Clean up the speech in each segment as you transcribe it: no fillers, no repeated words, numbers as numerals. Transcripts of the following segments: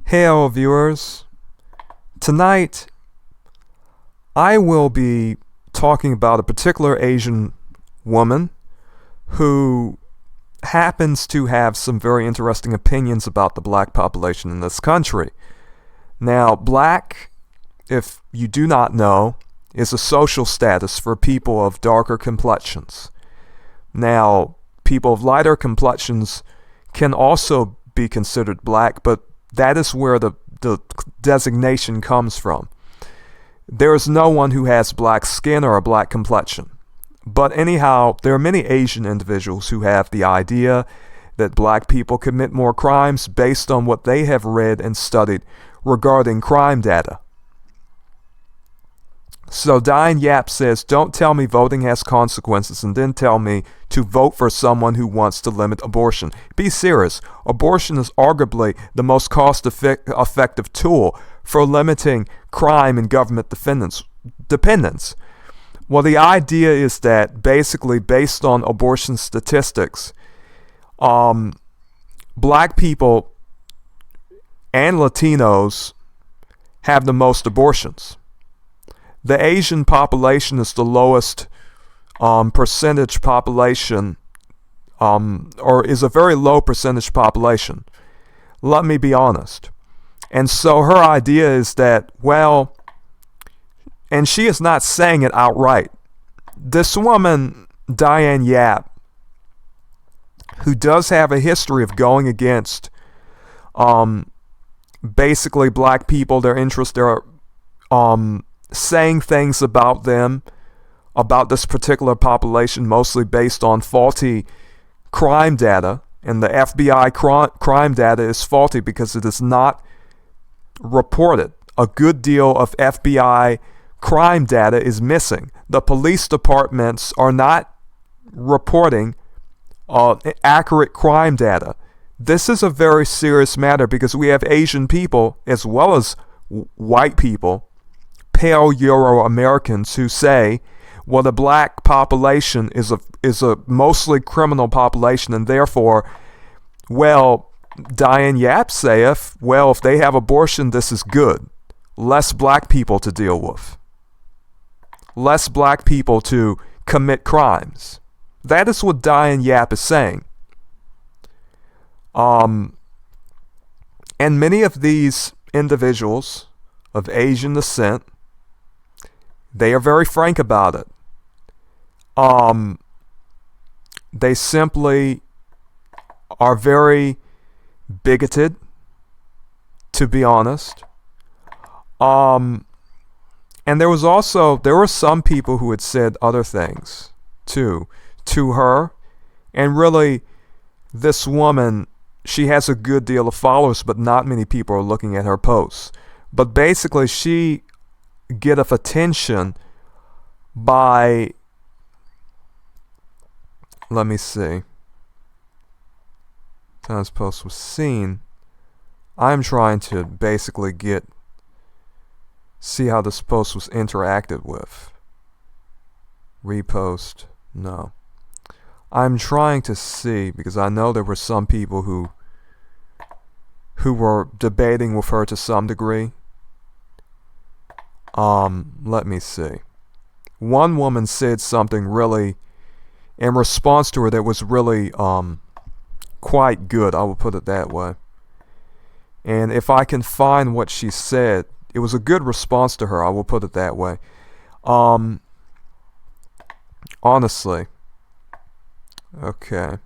Hello, viewers. Tonight, I will be talking about a particular Asian woman who happens to have some very interesting opinions about the black population in this country. Now, black, if you do not know, is a social status for people of darker complexions. Now, people of lighter complexions can also be considered black, but that is where the designation comes from. There is no one who has black skin or a black complexion. But anyhow, there are many Asian individuals who have the idea that black people commit more crimes based on what they have read and studied regarding crime data. So Diane Yap says, don't tell me voting has consequences and then tell me to vote for someone who wants to limit abortion. Be serious. Abortion is arguably the most cost-effective tool for limiting crime and government dependence. Well, the idea is that basically based on abortion statistics, black people and Latinos have the most abortions. The Asian population is the lowest percentage population, or is a very low percentage population. Let me be honest. And so her idea is that, well, and she is not saying it outright. This woman, Diane Yap, who does have a history of going against basically black people, their interests, their saying things about them, about this particular population, mostly based on faulty crime data. And the FBI crime data is faulty because it is not reported. A good deal of FBI crime data is missing. The police departments are not reporting accurate crime data. This is a very serious matter because we have Asian people as well as white people, pale Euro-Americans, who say, well, the black population is a mostly criminal population, and therefore, well, Diane Yap saith, well, if they have abortion, this is good. Less black people to deal with. Less black people to commit crimes. That is what Diane Yap is saying. And many of these individuals of Asian descent, they are very frank about it. They simply are very bigoted, to be honest. And there were some people who had said other things too to her. And really, this woman, she has a good deal of followers, but not many people are looking at her posts. But basically, she getteth attention by, let me see, time this post was seen. I'm trying to basically see how this post was interacted with. Repost, no. I'm trying to see, because I know there were some people who were debating with her to some degree. Let me see. One woman said something really, in response to her, that was really quite good, I will put it that way. And if I can find what she said, it was a good response to her, I will put it that way. Honestly. Okay.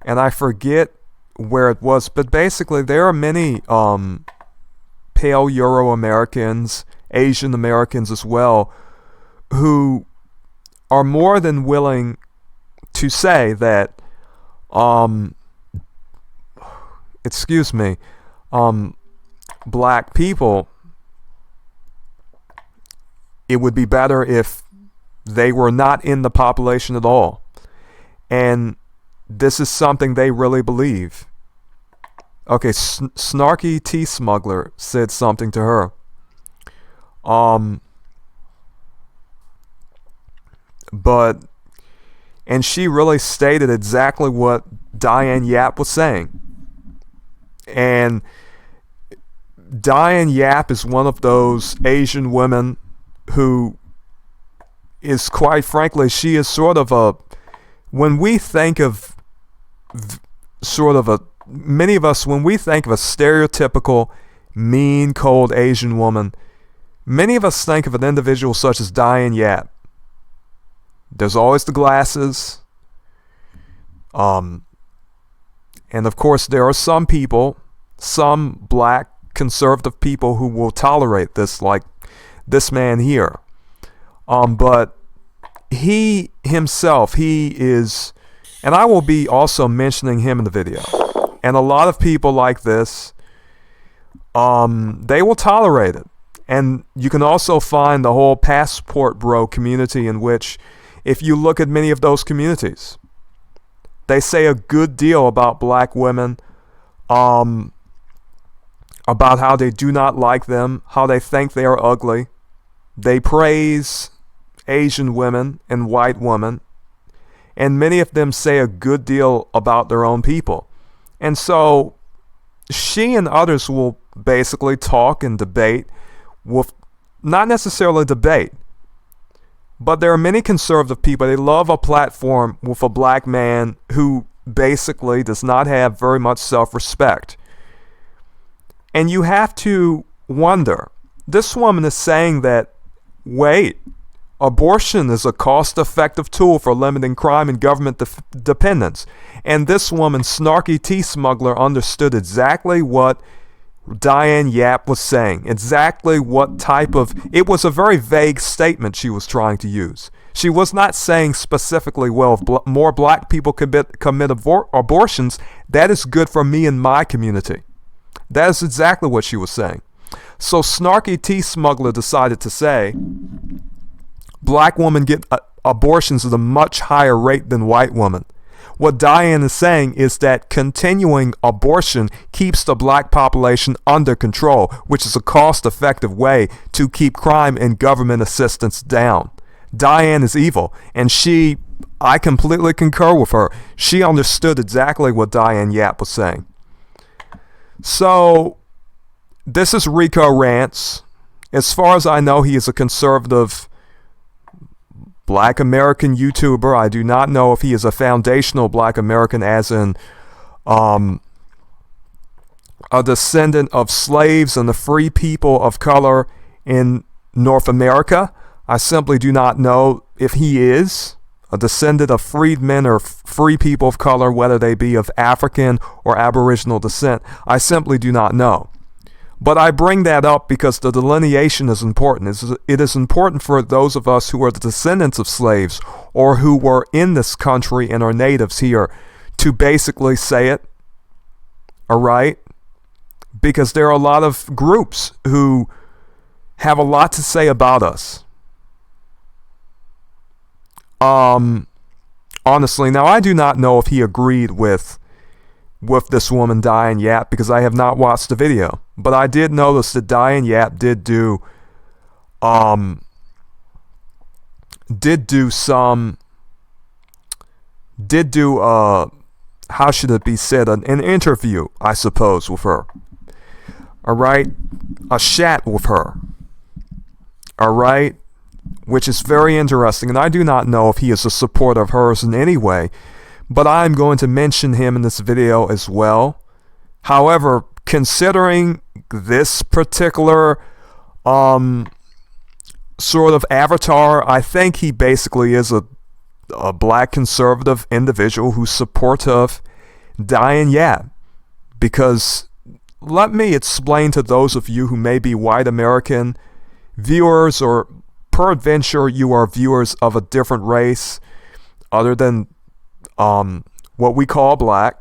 And I forget where it was, but basically there are many pale Euro-Americans, Asian Americans as well, who are more than willing to say that, black people, it would be better if they were not in the population at all. And this is something they really believe. Okay, Snarky Tea Smuggler said something to her. And she really stated exactly what Diane Yap was saying. And Diane Yap is one of those Asian women who is, quite frankly, she is sort of a, when we think of sort of a, many of us, when we think of a stereotypical mean, cold Asian woman, many of us think of an individual such as Diane Yap. There's always the glasses. And of course, there are some people, some black conservative people who will tolerate this, like this man here. But he himself, he is, and I will be also mentioning him in the video. And a lot of people like this, they will tolerate it. And you can also find the whole passport bro community, in which, if you look at many of those communities, they say a good deal about black women, about how they do not like them, how they think they are ugly. They praise Asian women and white women, and many of them say a good deal about their own people. And so she and others will basically talk and debate with, not necessarily debate, but there are many conservative people, they love a platform with a black man who basically does not have very much self-respect. And you have to wonder, this woman is saying that, wait, abortion is a cost-effective tool for limiting crime and government dependence. And this woman, snarky tea smuggler, understood exactly what Diane Yap was saying, exactly what type of, it was a very vague statement she was trying to use. She was not saying specifically, well, if more black people commit abortions, that is good for me and my community. That is exactly what she was saying. So snarky tea smuggler decided to say, black women get abortions at a much higher rate than white women. What Diane is saying is that continuing abortion keeps the black population under control, which is a cost-effective way to keep crime and government assistance down. Diane is evil, and I completely concur with her. She understood exactly what Diane Yap was saying. So, this is Rico Rants. As far as I know, he is a conservative black American YouTuber. I do not know if he is a foundational black American, as in a descendant of slaves and the free people of color in North America. I simply do not know if he is a descendant of freedmen or free people of color, whether they be of African or Aboriginal descent. I simply do not know. But I bring that up because the delineation is important. It is important for those of us who are the descendants of slaves or who were in this country and are natives here to basically say it, all right? Because there are a lot of groups who have a lot to say about us. Honestly, now I do not know if he agreed with this woman Diane Yap, because I have not watched the video, but I did notice that Diane Yap did do how should it be said, an interview, I suppose, with her. All right, a chat with her. All right, which is very interesting, and I do not know if he is a supporter of hers in any way, but I'm going to mention him in this video as well. However, considering this particular sort of avatar, I think he basically is a black conservative individual who's supportive Diane Yap. Because let me explain to those of you who may be white American viewers, or peradventure you are viewers of a different race other than what we call black.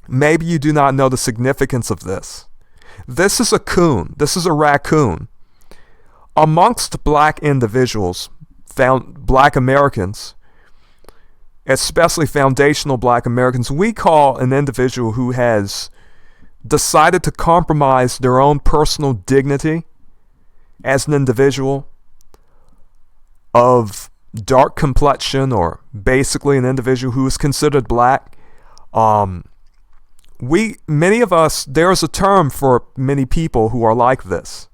Maybe you do not know the significance of this. This is a coon. This is a raccoon. Amongst black individuals, black Americans, especially foundational black Americans, we call an individual who has decided to compromise their own personal dignity as an individual of dark complexion, or basically an individual who is considered black. many of us, there's a term for many people who are like this.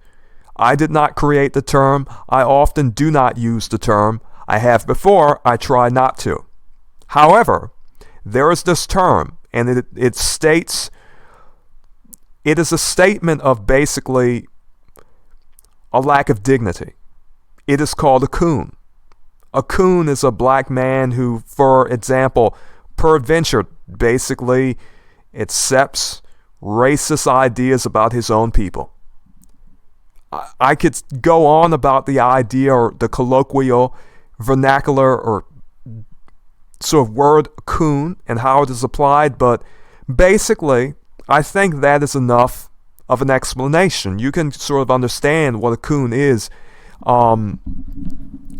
I did not create the term. I often do not use the term. I have before. I try not to. However, there is this term, and it states, it is a statement of basically a lack of dignity. It is called a coon. A coon is a black man who, for example, peradventure, basically accepts racist ideas about his own people. I could go on about the idea or the colloquial vernacular or sort of word coon and how it is applied, but basically, I think that is enough of an explanation. You can sort of understand what a coon is in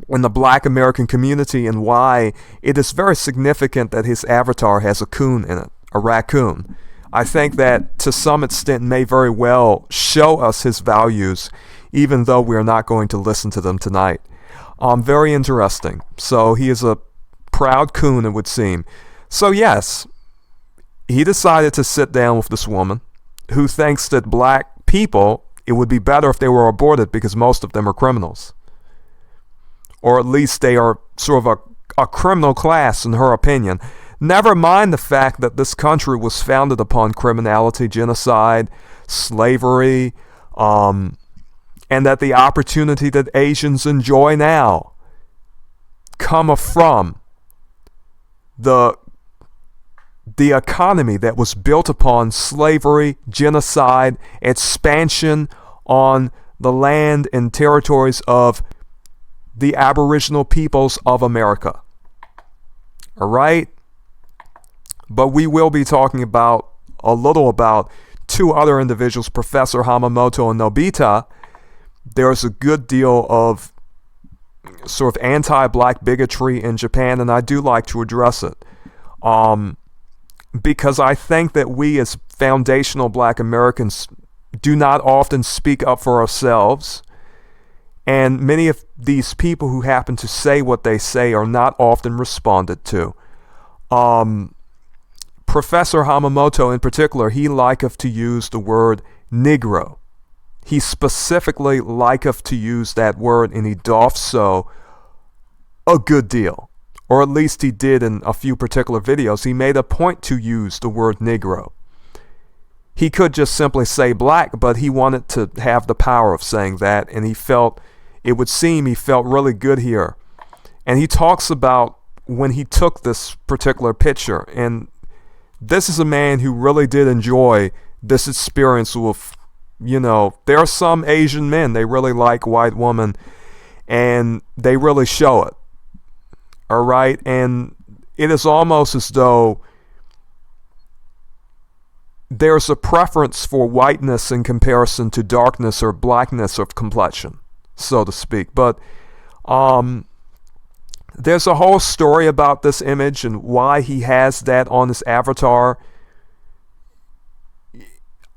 the black American community and why it is very significant that his avatar has a coon in it, a raccoon. I think that to some extent may very well show us his values, even though we are not going to listen to them tonight. Very interesting. So he is a proud coon, it would seem. So yes, he decided to sit down with this woman who thinks that black people, it would be better if they were aborted because most of them are criminals. Or at least they are sort of a criminal class in her opinion. Never mind the fact that this country was founded upon criminality, genocide, slavery, and that the opportunity that Asians enjoy now come from the economy that was built upon slavery, genocide, expansion on the land and territories of the Aboriginal peoples of America. All right? But we will be talking about a little about two other individuals, Professor Hamamoto and Nobita. There's a good deal of sort of anti-black bigotry in Japan, and I do like to address it. Because I think that we as foundational black Americans do not often speak up for ourselves. And many of these people who happen to say what they say are not often responded to. Professor Hamamoto in particular, he liketh to use the word Negro. He specifically liketh to use that word, and he doth so a good deal. Or at least he did in a few particular videos. He made a point to use the word Negro. He could just simply say black, but he wanted to have the power of saying that, and he felt, it would seem he felt really good here. And he talks about when he took this particular picture, and this is a man who really did enjoy this experience with, there are some Asian men, they really like white women, and they really show it. All right, and it is almost as though there's a preference for whiteness in comparison to darkness or blackness of complexion, so to speak. But there's a whole story about this image and why he has that on his avatar.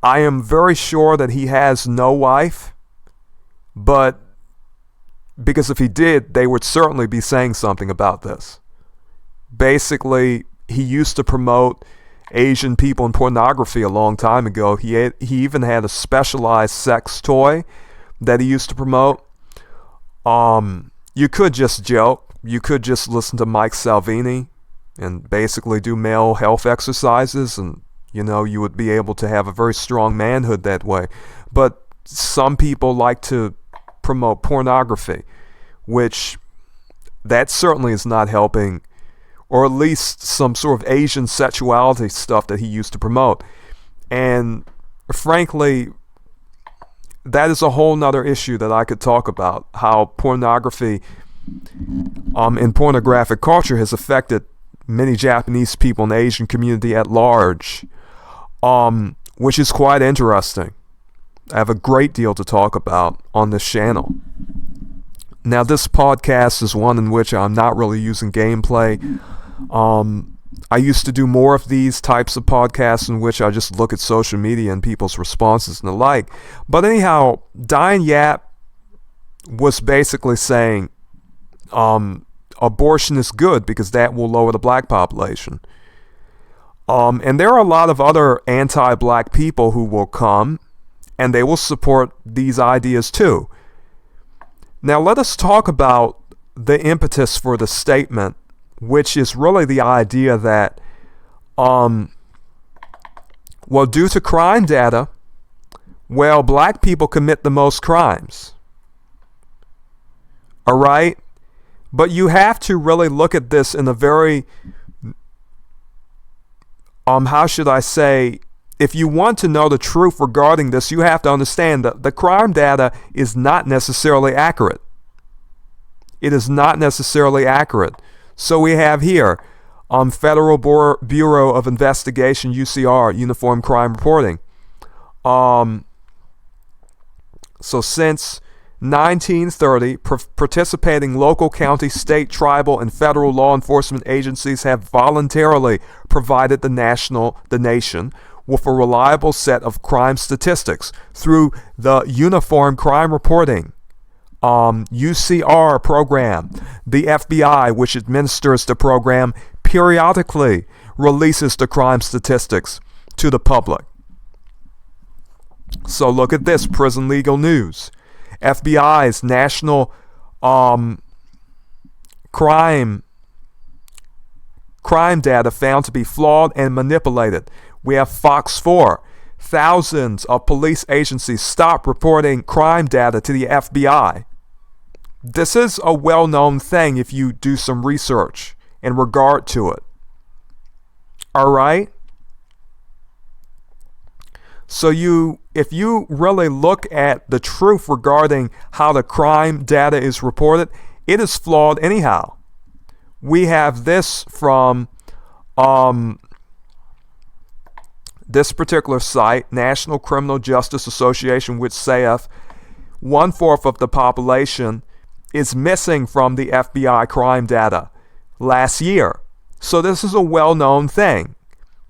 I am very sure that he has no wife, but because if he did, they would certainly be saying something about this. Basically, he used to promote Asian people in pornography a long time ago. He even had a specialized sex toy that he used to promote. You could just joke. You could just listen to Mike Salvini and basically do male health exercises, and you would be able to have a very strong manhood that way. But some people like to promote pornography, which that certainly is not helping, or at least some sort of Asian sexuality stuff that he used to promote. And frankly, that is a whole nother issue that I could talk about, how pornography in pornographic culture has affected many Japanese people in the Asian community at large, which is quite interesting. I have a great deal to talk about on this channel. Now, this podcast is one in which I'm not really using gameplay. I used to do more of these types of podcasts in which I just look at social media and people's responses and the like. But anyhow, Diane Yap was basically saying abortion is good because that will lower the black population. And there are a lot of other anti-black people who will come and they will support these ideas too. Now let us talk about the impetus for the statement, which is really the idea that, well, due to crime data, well, black people commit the most crimes. All right? But you have to really look at this in a very, how should I say, if you want to know the truth regarding this, you have to understand that the crime data is not necessarily accurate. It is not necessarily accurate. So we have here, Federal Bureau of Investigation, UCR, Uniform Crime Reporting. So since 1930, participating local, county, state, tribal, and federal law enforcement agencies have voluntarily provided the nation with a reliable set of crime statistics through the Uniform Crime Reporting UCR program. The FBI, which administers the program, periodically releases the crime statistics to the public. So look at this, Prison Legal News. FBI's national crime data found to be flawed and manipulated. We have Fox 4. Thousands of police agencies stop reporting crime data to the FBI. This is a well-known thing if you do some research in regard to it. All right? So if you really look at the truth regarding how the crime data is reported, it is flawed anyhow. We have this from this particular site, National Criminal Justice Association, which saith 1/4 of the population is missing from the FBI crime data last year. So this is a well-known thing.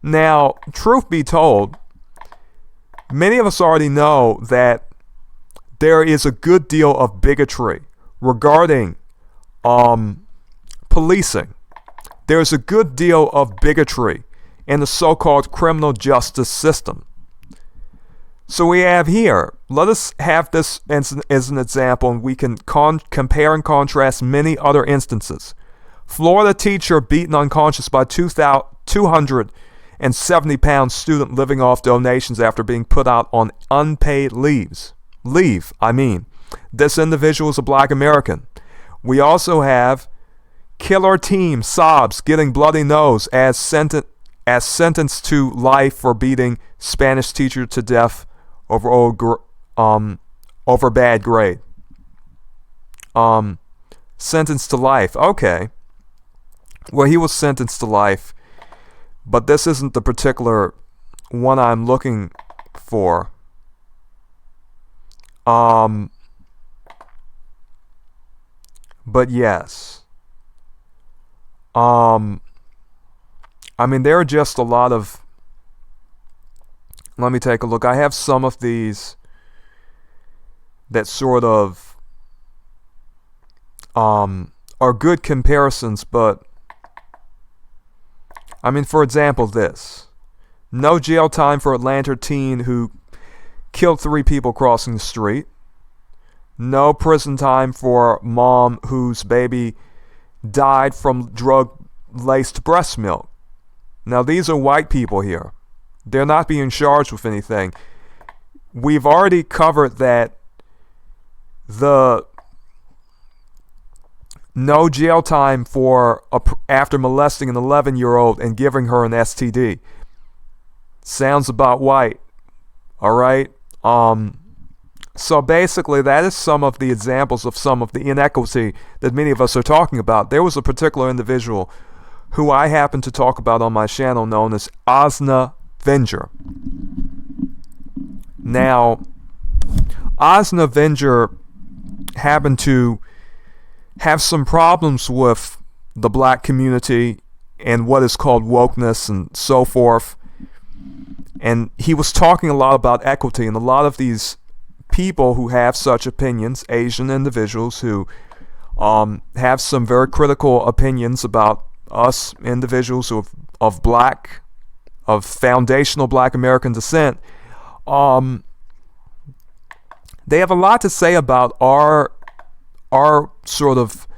Now, truth be told, many of us already know that there is a good deal of bigotry regarding policing. There's a good deal of bigotry in the so-called criminal justice system. So we have here, let us have this as an example, and we can compare and contrast many other instances. Florida teacher beaten unconscious by 270-pound student living off donations after being put out on unpaid leave. This individual is a black American. We also have killer team sobs getting bloody nose as sentenced to life for beating Spanish teacher to death over bad grade. Sentenced to life. Okay. Well, he was sentenced to life, but this isn't the particular one I'm looking for. But yes. There are just a lot of... Let me take a look. I have some of these that sort of are good comparisons, but for example, this. No jail time for Atlanta teen who killed 3 people crossing the street. No prison time for mom whose baby died from drug-laced breast milk. Now, these are white people here. They're not being charged with anything. We've already covered that the no jail time for after molesting an 11-year-old and giving her an STD. Sounds about white. All right? So basically, that is some of the examples of some of the inequity that many of us are talking about. There was a particular individual who I happen to talk about on my channel known as Osna Venger. Now, Osna Venger happened to have some problems with the black community and what is called wokeness and so forth. And he was talking a lot about equity, and a lot of these people who have such opinions, Asian individuals who have some very critical opinions about us individuals of black foundational Black American descent, they have a lot to say about our sort of,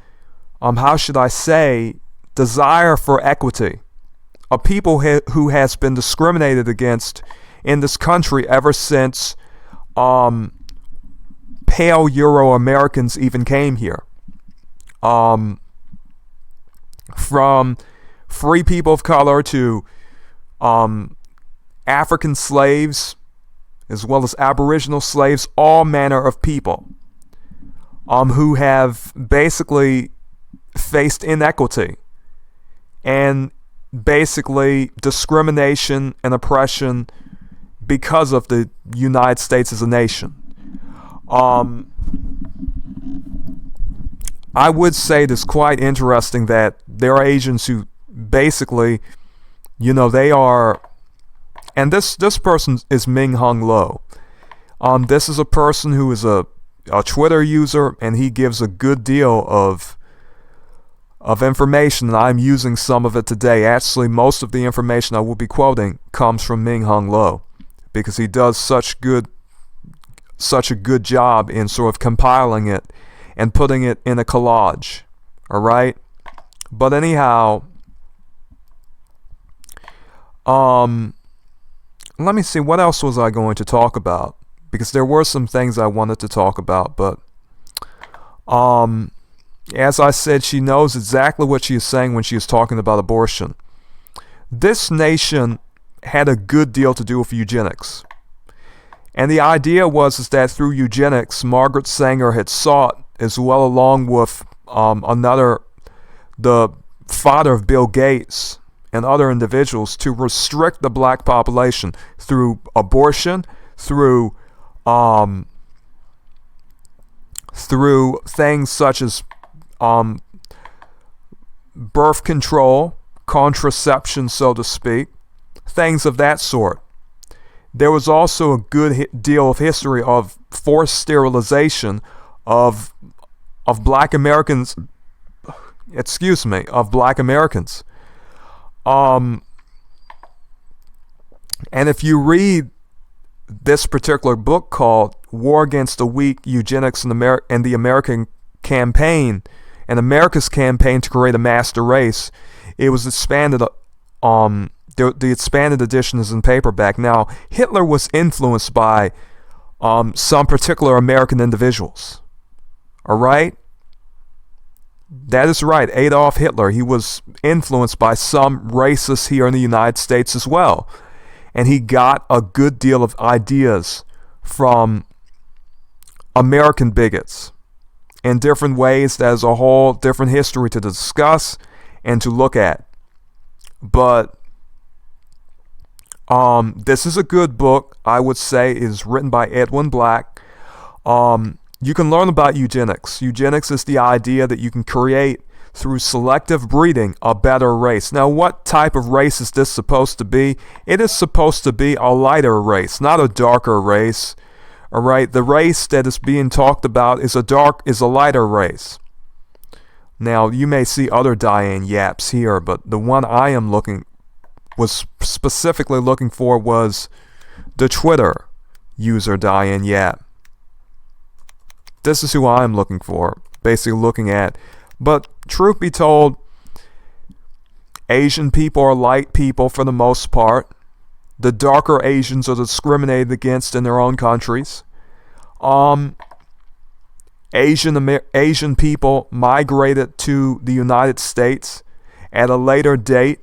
how should I say, desire for equity. A people who has been discriminated against in this country ever since pale Euro-Americans even came here. From free people of color to African slaves, as well as Aboriginal slaves, all manner of people who have basically faced inequity and basically discrimination and oppression because of the United States as a nation. I would say it is quite interesting that there are Asians who basically, they are, and this person is Ming Hung Lo. This is a person who is a Twitter user, and he gives a good deal of information, and I'm using some of it today. Actually, most of the information I will be quoting comes from Ming Hung Lo, because he does such a good job in sort of compiling it and putting it in a collage. All right? But anyhow, let me see, what else was I going to talk about? Because there were some things I wanted to talk about, but as I said, she knows exactly what she is saying when she is talking about abortion. This nation had a good deal to do with eugenics. And the idea was that through eugenics, Margaret Sanger had sought, as well along with the father of Bill Gates and other individuals, to restrict the Black population through abortion, through things such as birth control, contraception, so to speak, things of that sort. There was also a good deal of history of forced sterilization of Black Americans. Of Black Americans. And if you read this particular book called War Against the Weak, Eugenics and the American Campaign, and America's Campaign to Create a Master Race, it was expanded. The expanded edition is in paperback. Now, Hitler was influenced by some particular American individuals. All right? That is right. Adolf Hitler, he was influenced by some racists here in the United States as well. And he got a good deal of ideas from American bigots in different ways. There's a whole different history to discuss and to look at. But this is a good book, I would say. It is written by Edwin Black. You can learn about eugenics. Eugenics is the idea that you can create, through selective breeding, a better race. Now, what type of race is this supposed to be? It is supposed to be a lighter race, not a darker race. All right, the race that is being talked about is a lighter race. Now, you may see other Diane Yaps here, but the one I was specifically looking for was the Twitter user Diane Yap. This is who I'm looking for, basically looking at. But truth be told, Asian people are light people for the most part. The darker Asians are discriminated against in their own countries. Asian people migrated to the United States at a later date.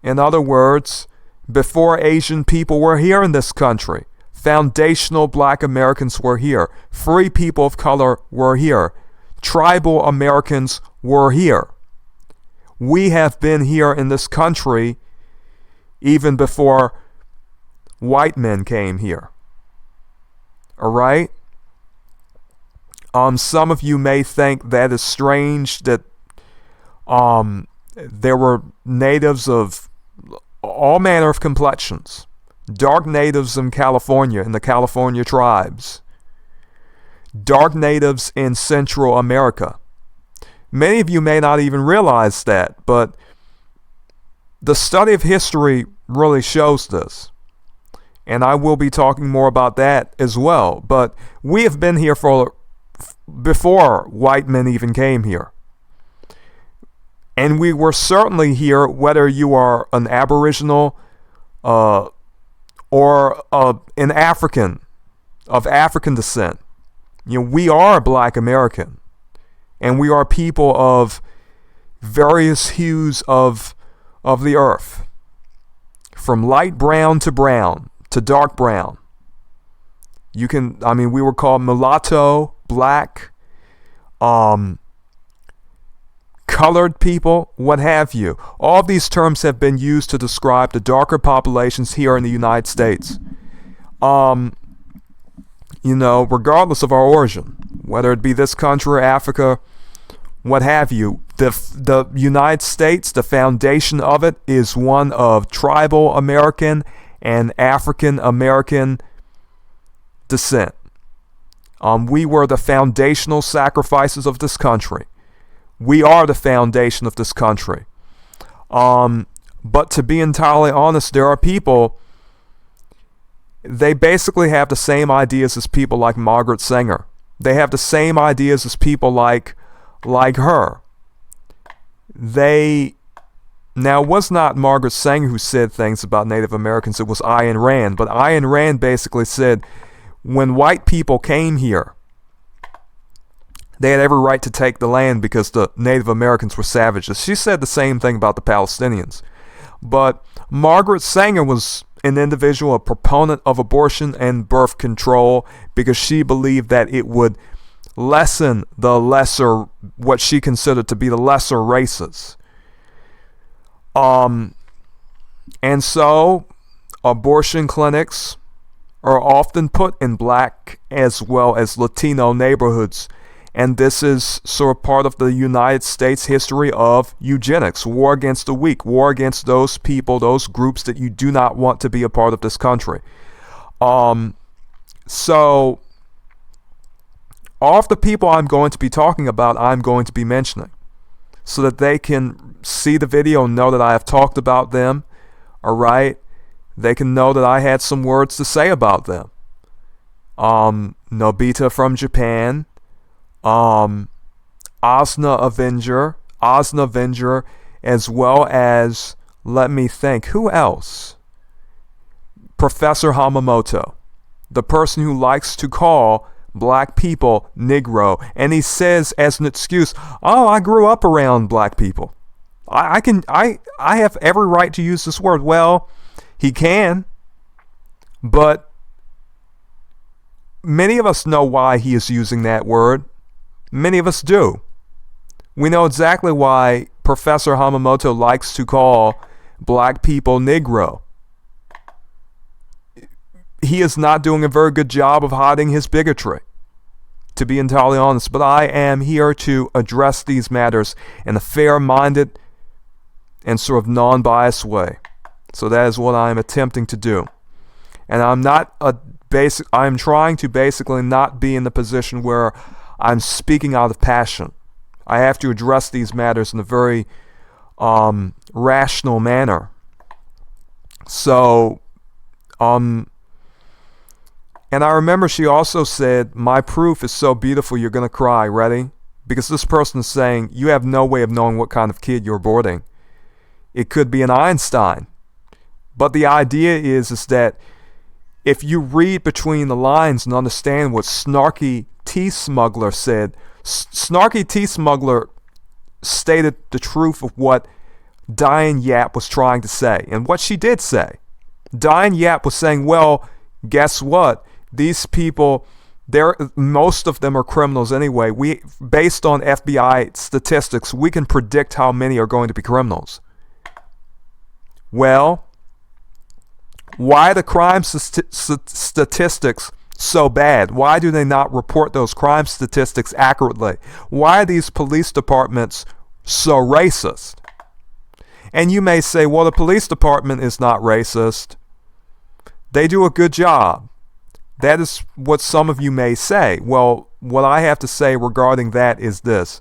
In other words, before Asian people were here in this country, foundational Black Americans were here. Free people of color were here. Tribal Americans were here. We have been here in this country even before white men came here. All right? Some of you may think that is strange that there were natives of all manner of complexions. Dark natives in California, in the California tribes. Dark natives in Central America. Many of you may not even realize that, but the study of history really shows this. And I will be talking more about that as well. But we have been here before white men even came here. And we were certainly here, whether you are an Aboriginal or an African, of African descent. We are Black American. And we are people of various hues of the earth. From light brown to dark brown. We were called mulatto, black, colored people, what have you. All of these terms have been used to describe the darker populations here in the United States. Regardless of our origin, whether it be this country or Africa, what have you, the United States, the foundation of it is one of tribal American and African American descent. We were the foundational sacrifices of this country. We are the foundation of this country. But to be entirely honest, there are people, they basically have the same ideas as people like Margaret Sanger. They have the same ideas as people like her. Now, it was not Margaret Sanger who said things about Native Americans, it was Ayn Rand. But Ayn Rand basically said, when white people came here, they had every right to take the land because the Native Americans were savages. She said the same thing about the Palestinians. But Margaret Sanger was an individual, a proponent of abortion and birth control, because she believed that it would lessen what she considered to be the lesser races. And so abortion clinics are often put in Black as well as Latino neighborhoods. And this is sort of part of the United States history of eugenics, war against the weak, war against those people, those groups that you do not want to be a part of this country. So all of the people I'm going to be talking about, I'm going to be mentioning, so that they can see the video and know that I have talked about them. All right, they can know that I had some words to say about them. Nobita from Japan, Osna Avenger, as well as, let me think, who else? Professor Hamamoto, the person who likes to call Black people Negro, and he says as an excuse, "Oh, I grew up around Black people. I have every right to use this word." Well, he can, but many of us know why he is using that word. Many of us do. We know exactly why Professor Hamamoto likes to call Black people Negro. He is not doing a very good job of hiding his bigotry, to be entirely honest. But I am here to address these matters in a fair-minded and sort of non-biased way. So that is what I am attempting to do. And I'm trying to basically not be in the position where I'm speaking out of passion. I have to address these matters in a very rational manner. So, and I remember she also said, "My proof is so beautiful you're going to cry." Ready? Because this person is saying, you have no way of knowing what kind of kid you're aborting. It could be an Einstein. But the idea is that if you read between the lines and understand what Snarky Tea Smuggler said, Snarky Tea Smuggler stated the truth of what Diane Yap was trying to say. And what she did say, Diane Yap was saying, well, guess what? These people, most of them are criminals anyway. Based on FBI statistics, we can predict how many are going to be criminals. Well, why are the crime statistics so bad? Why do they not report those crime statistics accurately? Why are these police departments so racist? And you may say, well, the police department is not racist. They do a good job. That is what some of you may say. Well, what I have to say regarding that is this.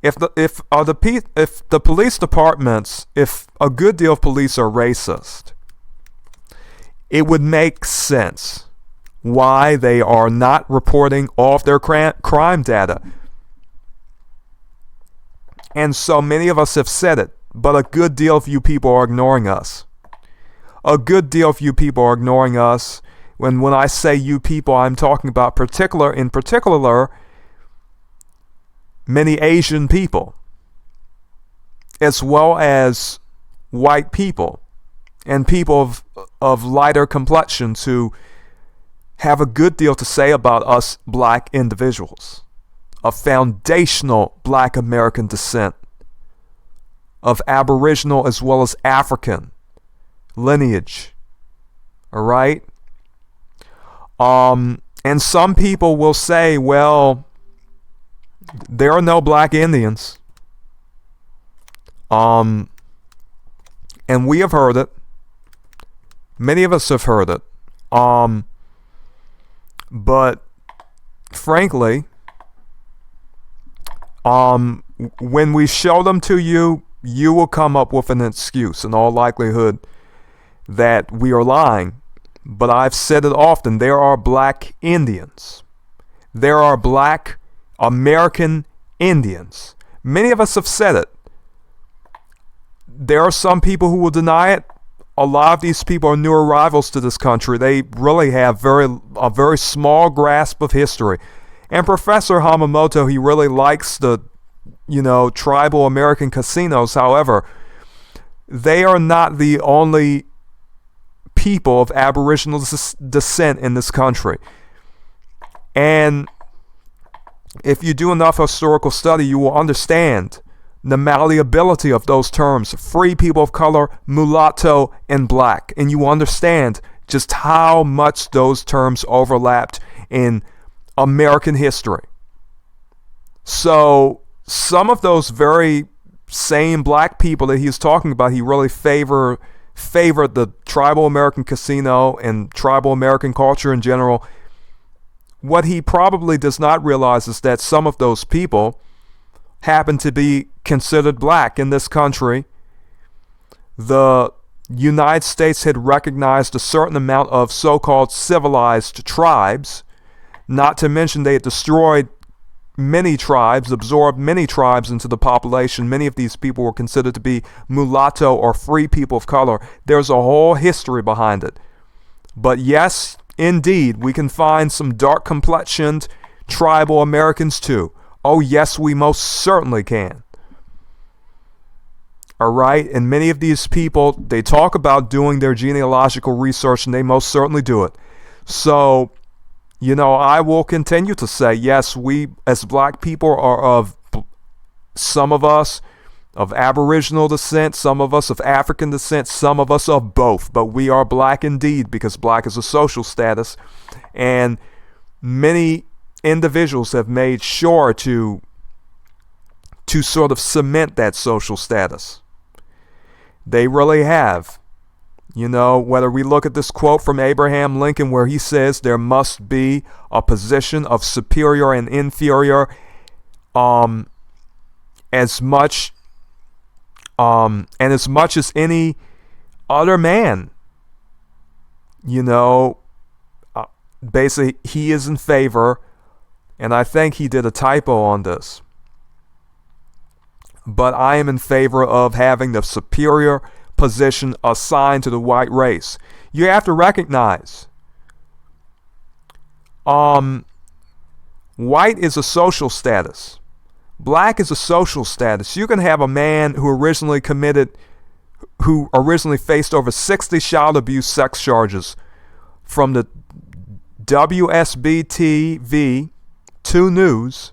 if the police departments, if a good deal of police are racist, it would make sense why they are not reporting all of their crime data. And so many of us have said it, but a good deal of you people are ignoring us. A good deal of you people are ignoring us. When I say you people, I'm talking about in particular, many Asian people, as well as white people and people of lighter complexions who have a good deal to say about us black individuals of foundational black American descent, of Aboriginal as well as African lineage. All right? And some people will say, well, there are no black Indians. And we have heard it. Many of us have heard it. But frankly, when we show them to you, you will come up with an excuse in all likelihood that we are lying. But I've said it often, there are black Indians. There are black American Indians. Many of us have said it. There are some people who will deny it. A lot of these people are new arrivals to this country. They really have a very small grasp of history. And Professor Hamamoto, he really likes the, tribal American casinos. However, they are not the only people of Aboriginal descent in this country. And if you do enough historical study, you will understand the malleability of those terms: free people of color, mulatto, and black. And you understand just how much those terms overlapped in American history. So some of those very same black people that he's talking about, he really favored the tribal American casino and tribal American culture in general. What he probably does not realize is that some of those people happen to be considered black in this country. The United States had recognized a certain amount of so-called civilized tribes, not to mention they had destroyed many tribes, absorbed many tribes into the population. Many of these people were considered to be mulatto or free people of color. There's a whole history behind it. But yes, indeed, we can find some dark complexioned tribal Americans too. Oh yes, we most certainly can. All right, and many of these people, they talk about doing their genealogical research, and they most certainly do it. So, I will continue to say, yes, we as black people are some of us of Aboriginal descent, some of us of African descent, some of us of both, but we are black indeed, because black is a social status, and many individuals have made sure to sort of cement that social status. They really have. Whether we look at this quote from Abraham Lincoln where he says there must be a position of superior and inferior as much as any other man, basically he is in favor, and I think he did a typo on this, but I am in favor of having the superior position assigned to the white race. You have to recognize white is a social status. Black is a social status. You can have a man who originally faced over 60 child abuse sex charges from the WSB-TV 2 News,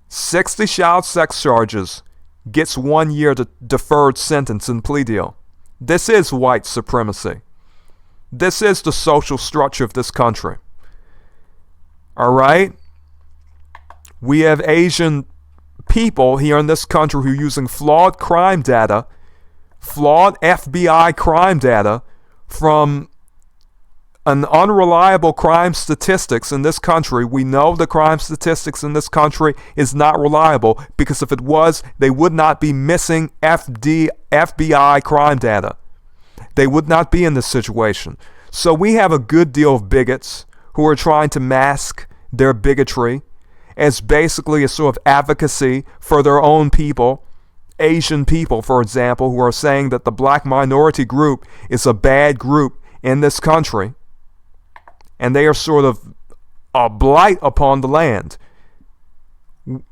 60 child sex charges, gets 1 year deferred sentence and plea deal. This is white supremacy. This is the social structure of this country. All right? We have Asian people here in this country who are using flawed crime data, flawed FBI crime data from an unreliable crime statistics in this country. We know the crime statistics in this country is not reliable, because if it was, they would not be missing FBI crime data. They would not be in this situation. So we have a good deal of bigots who are trying to mask their bigotry as basically a sort of advocacy for their own people, Asian people, for example, who are saying that the black minority group is a bad group in this country, and they are sort of a blight upon the land.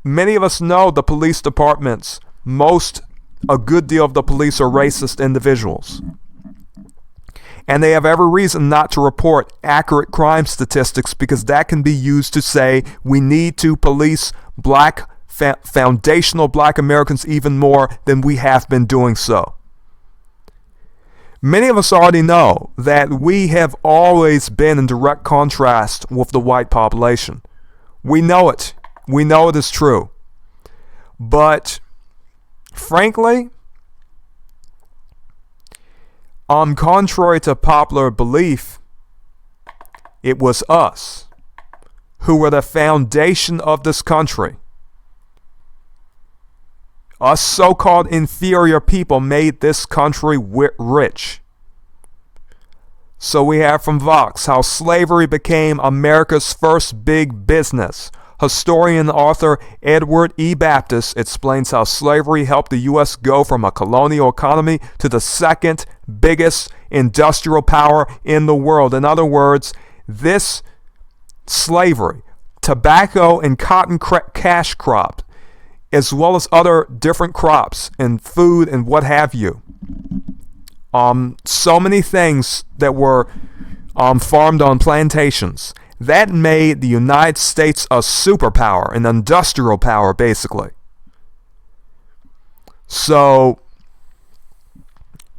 Many of us know the police departments, a good deal of the police are racist individuals. And they have every reason not to report accurate crime statistics, because that can be used to say we need to police foundational black Americans even more than we have been doing so. Many of us already know that we have always been in direct contrast with the white population. We know it. We know it is true. But frankly, contrary to popular belief, it was us who were the foundation of this country. Us so-called inferior people made this country rich. So we have from Vox how slavery became America's first big business. Historian and author Edward E. Baptist explains how slavery helped the U.S. go from a colonial economy to the second biggest industrial power in the world. In other words, this slavery, tobacco and cotton cash crop, as well as other different crops and food and what have you. So many things that were farmed on plantations. That made the United States a superpower, an industrial power, basically. So,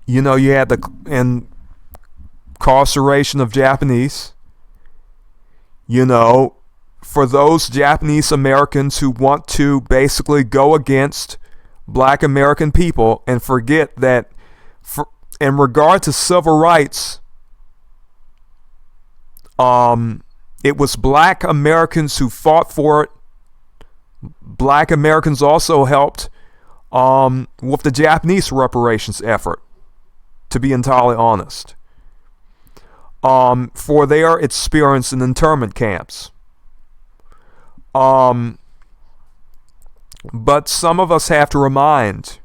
you had the incarceration of Japanese. For those Japanese Americans who want to basically go against black American people and forget that in regard to civil rights, it was black Americans who fought for it. Black Americans also helped with the Japanese reparations effort, to be entirely honest, for their experience in internment camps. But some of us have to remind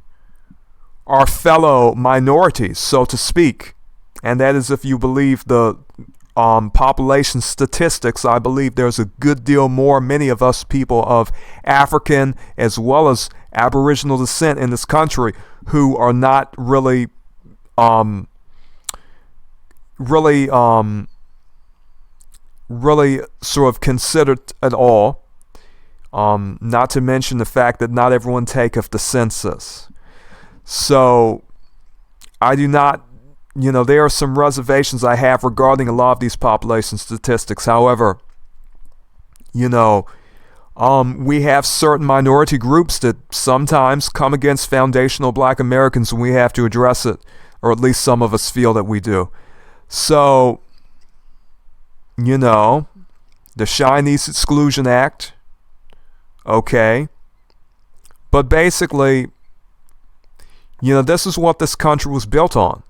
our fellow minorities, so to speak, and that is if you believe the population statistics. I believe there's a good deal more, many of us people of African as well as Aboriginal descent in this country who are not really sort of considered at all. Not to mention the fact that not everyone taketh the census. So I do not, there are some reservations I have regarding a lot of these population statistics. However, we have certain minority groups that sometimes come against foundational black Americans, and we have to address it, or at least some of us feel that we do. So, the Chinese Exclusion Act, okay, but basically, this is what this country was built on.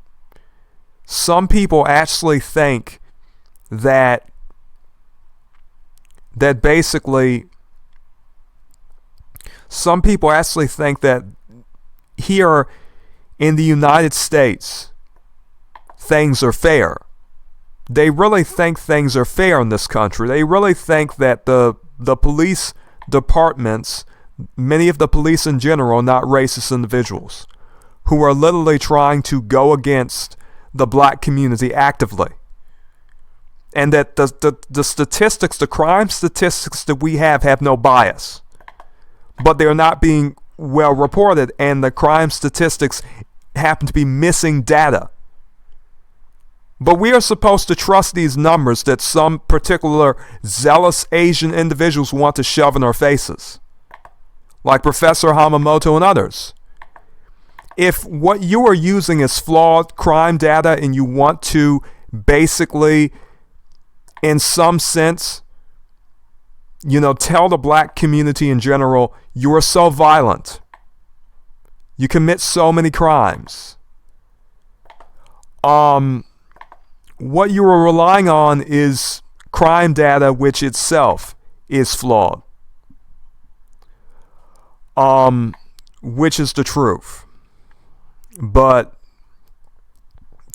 Some people actually think that basically, some people actually think that here in the United States, things are fair. They really think things are fair in this country. They really think that the police departments, many of the police in general, are not racist individuals who are literally trying to go against the black community actively. And that the statistics, the crime statistics that we have no bias. But they're not being well reported, and the crime statistics happen to be missing data. But we are supposed to trust these numbers that some particular zealous Asian individuals want to shove in our faces, like Professor Hamamoto and others. If what you are using is flawed crime data and you want to basically in some sense, tell the black community in general, you are so violent. You commit so many crimes. What you are relying on is crime data, which itself is flawed. Which is the truth. But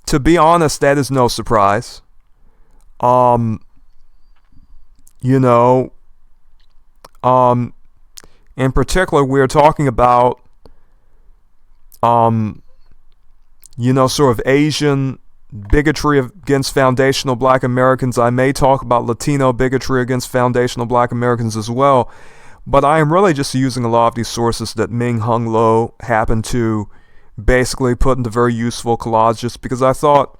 to be honest, that is no surprise. In particular, we're talking about, sort of Asian bigotry against foundational black Americans. I may talk about Latino bigotry against foundational black Americans as well. But I am really just using a lot of these sources that Ming Hung Lo happened to basically put into very useful collages, because I thought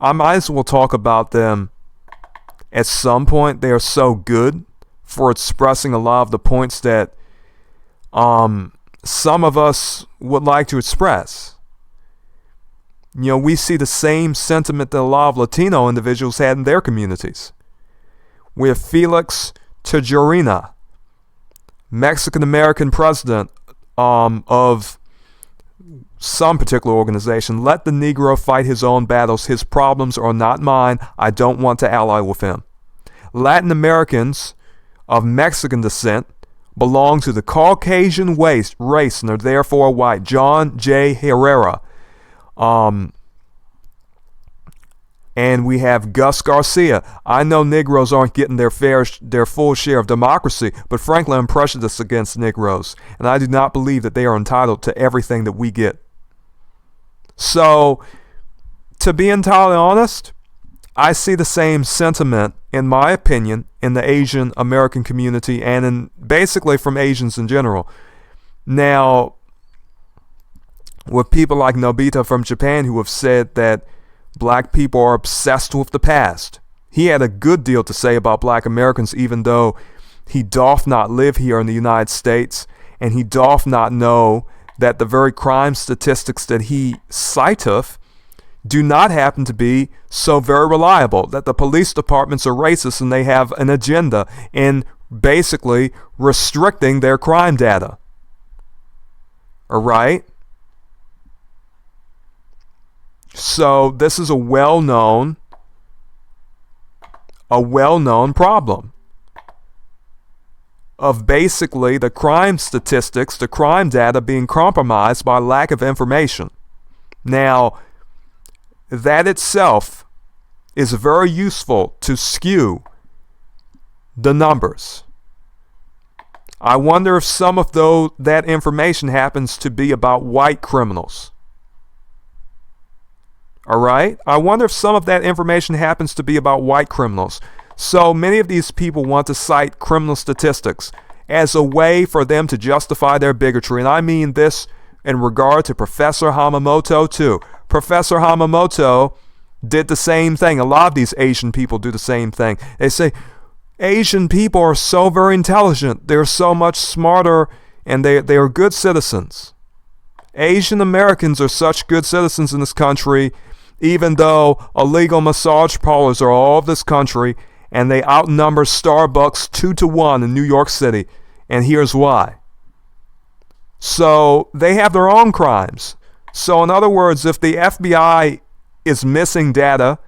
I might as well talk about them at some point. They are so good for expressing a lot of the points that some of us would like to express. We see the same sentiment that a lot of Latino individuals had in their communities. We have Felix Tejurina, Mexican-American president of some particular organization. Let the Negro fight his own battles. His problems are not mine. I don't want to ally with him. Latin Americans of Mexican descent belong to the Caucasian race and are therefore white. John J. Herrera. And we have Gus Garcia. I know Negroes aren't getting their full share of democracy, but frankly, I'm prejudiced against Negroes, and I do not believe that they are entitled to everything that we get. So, to be entirely honest, I see the same sentiment, in my opinion, in the Asian American community and in basically from Asians in general. Now, with people like Nobita from Japan who have said that black people are obsessed with the past. He had a good deal to say about black Americans, even though he doth not live here in the United States, and he doth not know that the very crime statistics that he citeth do not happen to be so very reliable, that the police departments are racist and they have an agenda in basically restricting their crime data. All right? So this is a well-known problem of basically the crime statistics, the crime data being compromised by lack of information. Now, that itself is very useful to skew the numbers. I wonder if some of that information happens to be about white criminals. All right? I wonder if some of that information happens to be about white criminals. So many of these people want to cite criminal statistics as a way for them to justify their bigotry. And I mean this in regard to Professor Hamamoto too. Professor Hamamoto did the same thing. A lot of these Asian people do the same thing. They say, Asian people are so very intelligent. They're so much smarter and they are good citizens. Asian Americans are such good citizens in this country, even though illegal massage parlors are all of this country, and they outnumber Starbucks 2-1 in New York City. And here's why. So they have their own crimes. So in other words, if the FBI is missing data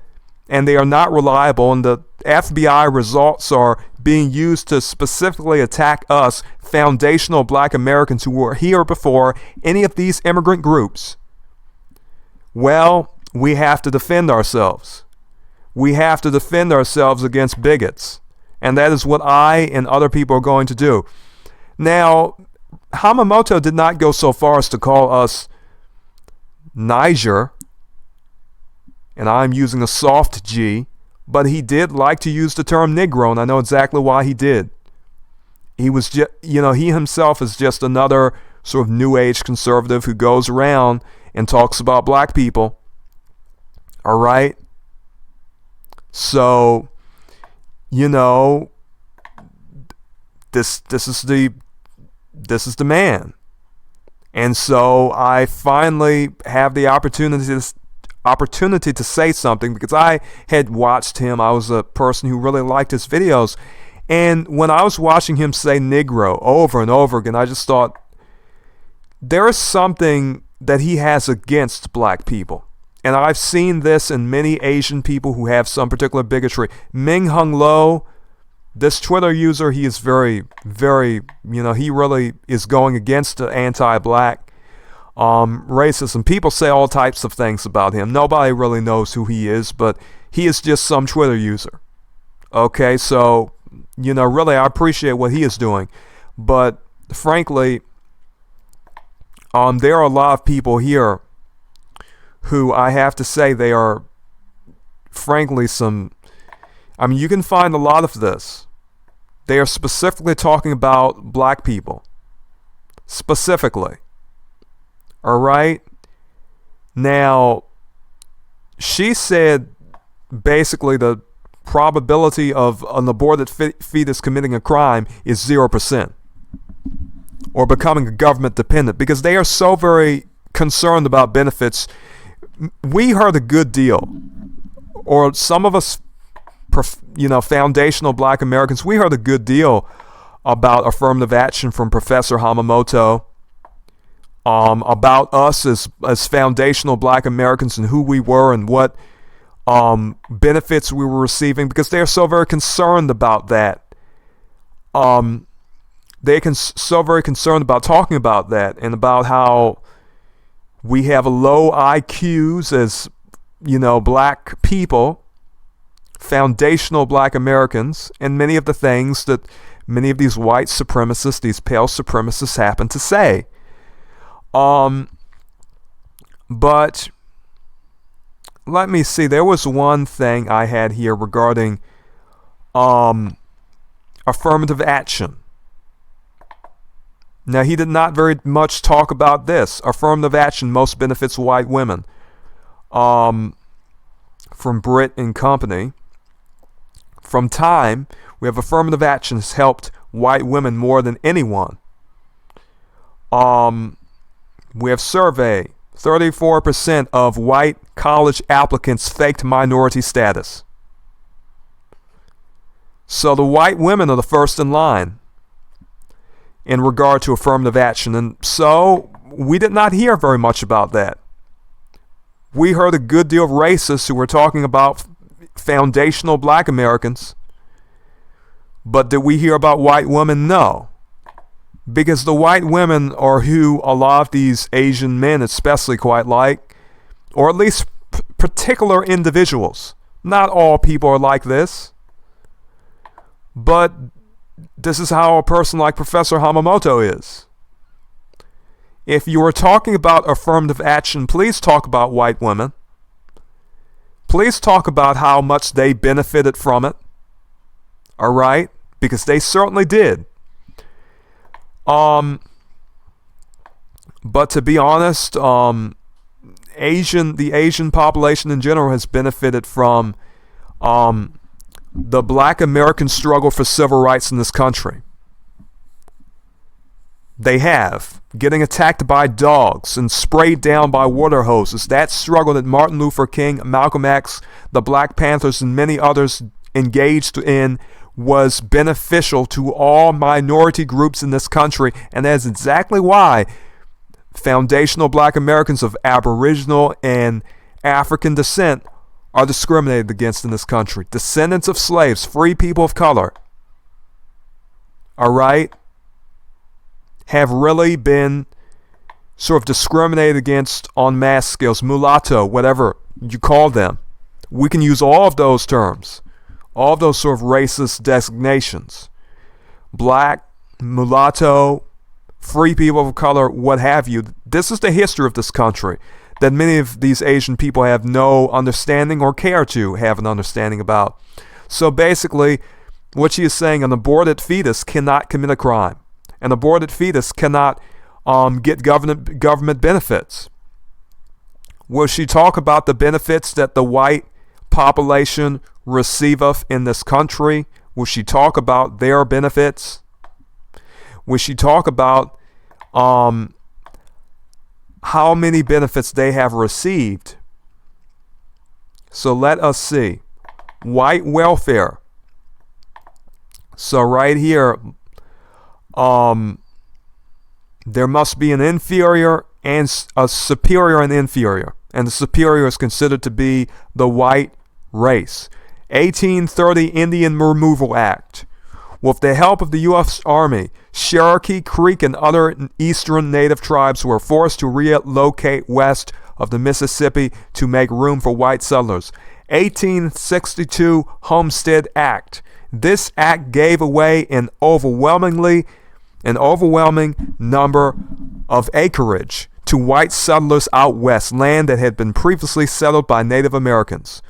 and they are not reliable, and the FBI results are being used to specifically attack us, foundational black Americans who were here before any of these immigrant groups, well, we have to defend ourselves. We have to defend ourselves against bigots. And that is what I and other people are going to do. Now, Hamamoto did not go so far as to call us Niger, and I'm using a soft G, but he did like to use the term Negro, and I know exactly why he did. He was just, he himself is just another sort of new age conservative who goes around and talks about black people. All right? So, this is the man. And so I finally have the opportunity opportunity to say something because I had watched him. I was a person who really liked his videos. And when I was watching him say Negro over and over again, I just thought, there is something that he has against black people. And I've seen this in many Asian people who have some particular bigotry. Ming Hung Lo, this Twitter user, he is very, very, he really is going against the anti-black racism. People say all types of things about him. Nobody really knows who he is, but he is just some Twitter user. Okay, so, really I appreciate what he is doing. But frankly, there are a lot of people here who I have to say they are, frankly, you can find a lot of this. They are specifically talking about black people. Specifically. All right? Now, she said basically the probability of an aborted fetus committing a crime is 0%. Or becoming a government dependent, because they are so very concerned about benefits. We heard a good deal, or some of us, foundational black Americans, we heard a good deal about affirmative action from Professor Hamamoto, about us as foundational black Americans and who we were and what benefits we were receiving, because they are so very concerned about that. They're so very concerned about talking about that and about how we have low IQs as, black people, foundational black Americans, and many of the things that many of these white supremacists, these pale supremacists happen to say. But let me see. There was one thing I had here regarding affirmative action. Now, he did not very much talk about this. Affirmative action most benefits white women. From Britt and Company. From Time, we have affirmative action has helped white women more than anyone. We have survey. 34% of white college applicants faked minority status. So the white women are the first in line in regard to affirmative action. And so we did not hear very much about that. We heard a good deal of racists who were talking about foundational black Americans. But did we hear about white women? No. Because the white women are who a lot of these Asian men especially quite like, or at least particular individuals. Not all people are like this. But this is how a person like Professor Hamamoto is. If you are talking about affirmative action, please talk about white women. Please talk about how much they benefited from it. All right? Because they certainly did. But to be honest, the Asian population in general has benefited from the black American struggle for civil rights in this country. They have. Getting attacked by dogs and sprayed down by water hoses. That struggle that Martin Luther King, Malcolm X, the Black Panthers, and many others engaged in was beneficial to all minority groups in this country. And that is exactly why foundational black Americans of Aboriginal and African descent are discriminated against in this country. Descendants of slaves, free people of color, all right, have really been sort of discriminated against on mass scales. Mulatto, whatever you call them. We can use all of those terms, all of those sort of racist designations. Black, mulatto, free people of color, what have you. This is the history of this country that many of these Asian people have no understanding or care to have an understanding about. So basically, what she is saying, an aborted fetus cannot commit a crime. An aborted fetus cannot get government benefits. Will she talk about the benefits that the white population receiveth in this country? Will she talk about their benefits? Will she talk about how many benefits they have received So let us see. White welfare. So right here, there must be an inferior and a superior and inferior. And the superior is considered to be the white race. 1830 Indian Removal Act. With the help of the U.S. Army, Cherokee, Creek, and other eastern native tribes were forced to relocate west of the Mississippi to make room for white settlers. 1862 Homestead Act. This act gave away an overwhelming number of acreage to white settlers out west, land that had been previously settled by Native Americans.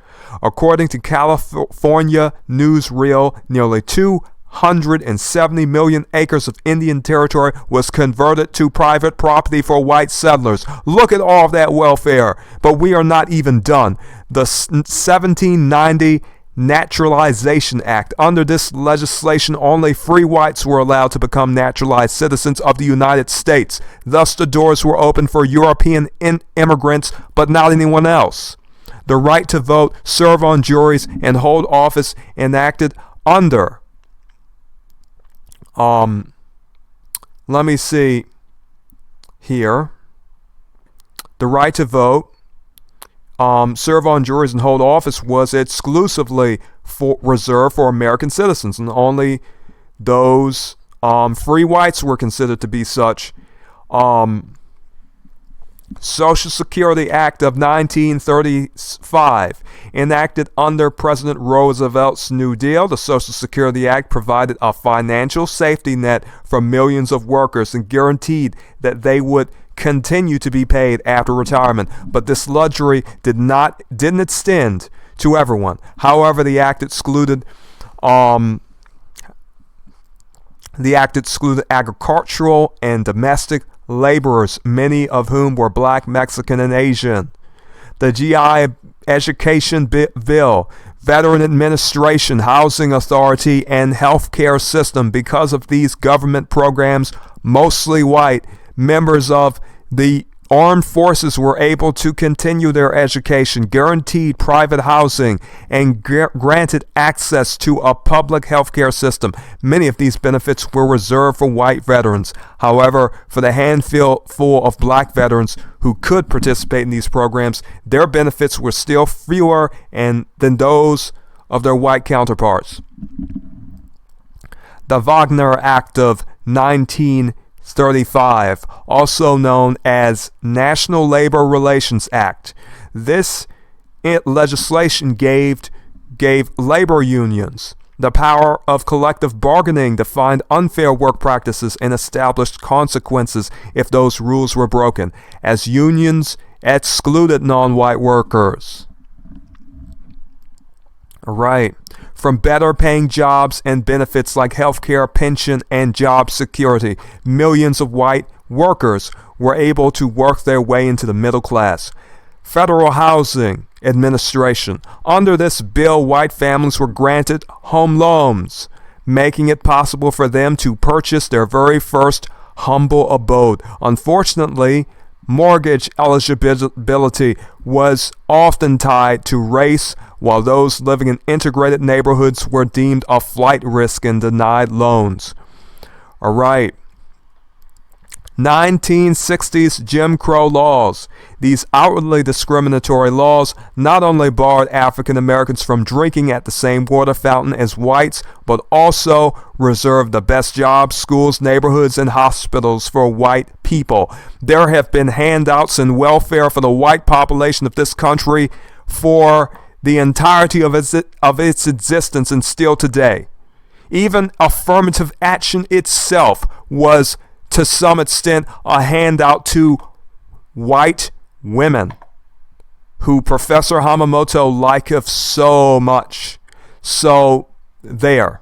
According to California Newsreel, nearly 270 million acres of Indian territory was converted to private property for white settlers. Look at all of that welfare. But we are not even done. The 1790 Naturalization Act. Under this legislation, only free whites were allowed to become naturalized citizens of the United States. Thus, the doors were open for European immigrants, but not anyone else. The right to vote, serve on juries, and hold office enacted under let me see here. The right to vote, serve on juries, and hold office was exclusively reserved for American citizens, and only those free whites were considered to be such. Social Security Act of 1935, enacted under President Roosevelt's New Deal. The Social Security Act provided a financial safety net for millions of workers and guaranteed that they would continue to be paid after retirement. But this luxury didn't extend to everyone. However, the act excluded agricultural and domestic laborers, many of whom were black, Mexican, and Asian. The GI Education Bill, Veteran Administration, Housing Authority, and Healthcare System. Because of these government programs, mostly white members of the armed forces were able to continue their education, guaranteed private housing, and granted access to a public healthcare system. Many of these benefits were reserved for white veterans. However, for the handful of black veterans who could participate in these programs, their benefits were still fewer than those of their white counterparts. The Wagner Act of 1935, also known as National Labor Relations Act. This legislation gave labor unions the power of collective bargaining to find unfair work practices and established consequences if those rules were broken, as unions excluded non-white workers. All right. From better paying jobs and benefits like healthcare, pension, and job security, millions of white workers were able to work their way into the middle class. Federal Housing Administration. Under this bill, white families were granted home loans, making it possible for them to purchase their very first humble abode. Unfortunately, mortgage eligibility was often tied to race, while those living in integrated neighborhoods were deemed a flight risk and denied loans. All right. 1960s Jim Crow laws. These outwardly discriminatory laws not only barred African Americans from drinking at the same water fountain as whites, but also reserved the best jobs, schools, neighborhoods, and hospitals for white people. There have been handouts and welfare for the white population of this country for the entirety of its existence, and still today. Even affirmative action itself was, to some extent, a handout to white women who Professor Hamamoto liketh so much. So there.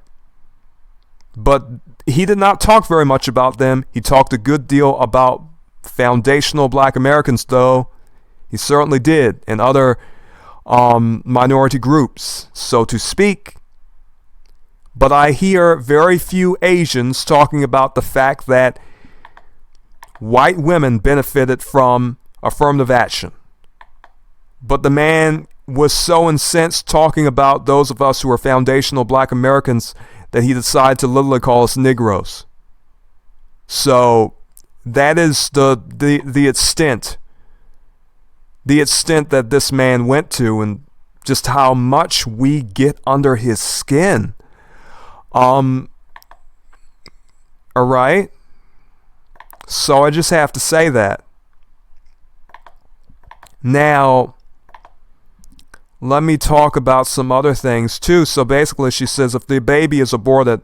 But he did not talk very much about them. He talked a good deal about foundational black Americans, though. He certainly did, and other minority groups, so to speak. But I hear very few Asians talking about the fact that white women benefited from affirmative action. But the man was so incensed talking about those of us who are foundational black Americans that he decided to literally call us Negroes. So that is the extent that this man went to, and just how much we get under his skin. All right. So I just have to say that. Now, let me talk about some other things too. So basically, she says if the baby is aborted,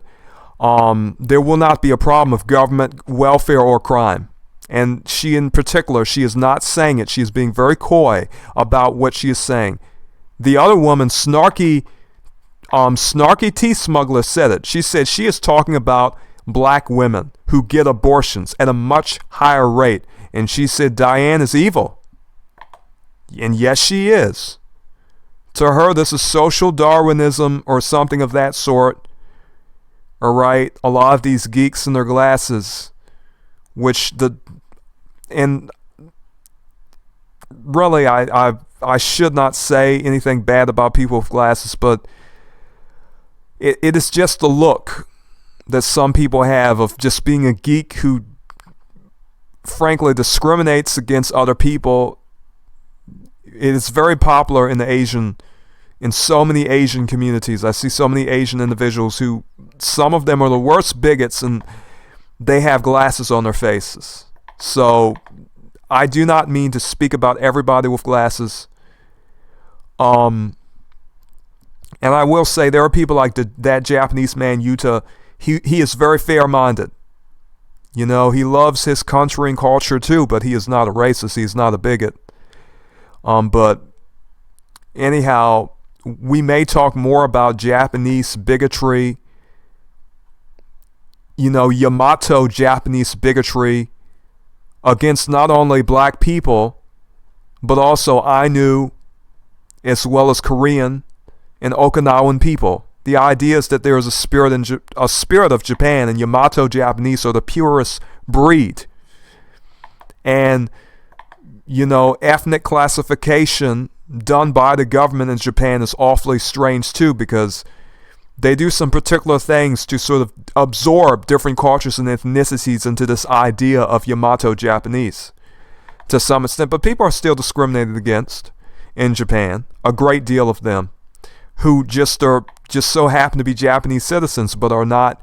there will not be a problem of government welfare or crime. And she in particular, she is not saying it. She is being very coy about what she is saying. The other woman, snarky tea smuggler, said it. She said she is talking about black women who get abortions at a much higher rate. And she said Diane is evil. And yes, she is. To her, this is social Darwinism or something of that sort. All right, a lot of these geeks in their glasses, and really, I should not say anything bad about people with glasses, but it is just the look that some people have of just being a geek who, frankly, discriminates against other people. It is very popular in so many Asian communities. I see so many Asian individuals who, some of them are the worst bigots, and they have glasses on their faces. So I do not mean to speak about everybody with glasses. And I will say there are people like that Japanese man Yuta. He is very fair-minded. You know, he loves his country and culture too, but he is not a racist. He is not a bigot. But anyhow, we may talk more about Japanese bigotry, Yamato Japanese bigotry against not only black people, but also Ainu, as well as Korean and Okinawan people. The idea is that there is a spirit of Japan, and Yamato Japanese are the purest breed. And ethnic classification done by the government in Japan is awfully strange too, because they do some particular things to sort of absorb different cultures and ethnicities into this idea of Yamato Japanese to some extent. But people are still discriminated against in Japan, a great deal of them, who just so happen to be Japanese citizens but are not,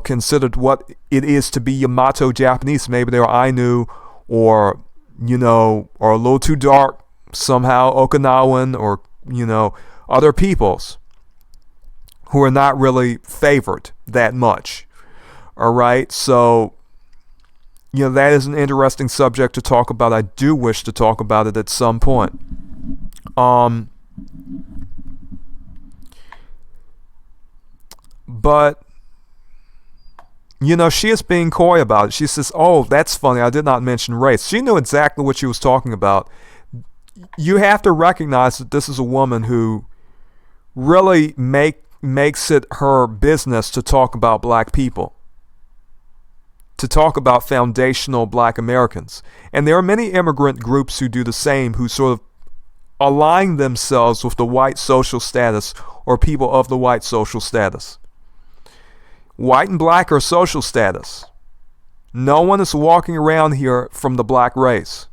considered what it is to be Yamato Japanese. Maybe they're Ainu or or a little too dark, somehow Okinawan, or, other peoples who are not really favored that much. All right, so, that is an interesting subject to talk about. I do wish to talk about it at some point. But she is being coy about it. She says, oh, that's funny, I did not mention race. She knew exactly what she was talking about. You have to recognize that this is a woman who really makes it her business to talk about black people, to talk about foundational black Americans. And there are many immigrant groups who do the same, who sort of align themselves with the white social status or people of the white social status. White and black are social status. No one is walking around here from the black race.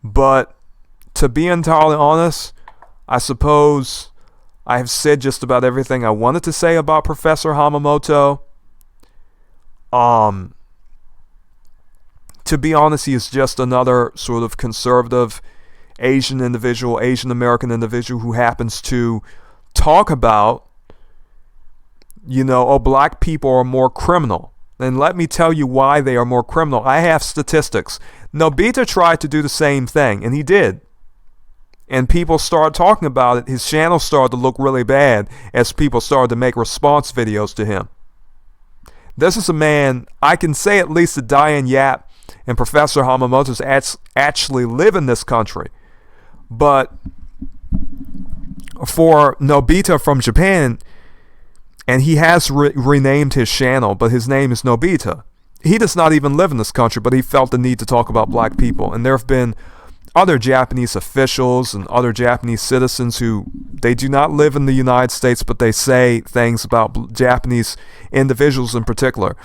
But to be entirely honest, I suppose I have said just about everything I wanted to say about Professor Hamamoto. To be honest, he is just another sort of conservative Asian individual, Asian American individual who happens to talk about, black people are more criminal. And let me tell you why they are more criminal. I have statistics. Nobita tried to do the same thing, and he did. And people started talking about it. His channel started to look really bad as people started to make response videos to him. This is a man, I can say at least that Diane Yap and Professor Hamamoto actually live in this country. But for Nobita from Japan, and he has renamed his channel, but his name is Nobita. He does not even live in this country, but he felt the need to talk about black people. And there have been other Japanese officials and other Japanese citizens who they do not live in the United States, but they say things about Japanese individuals in particular.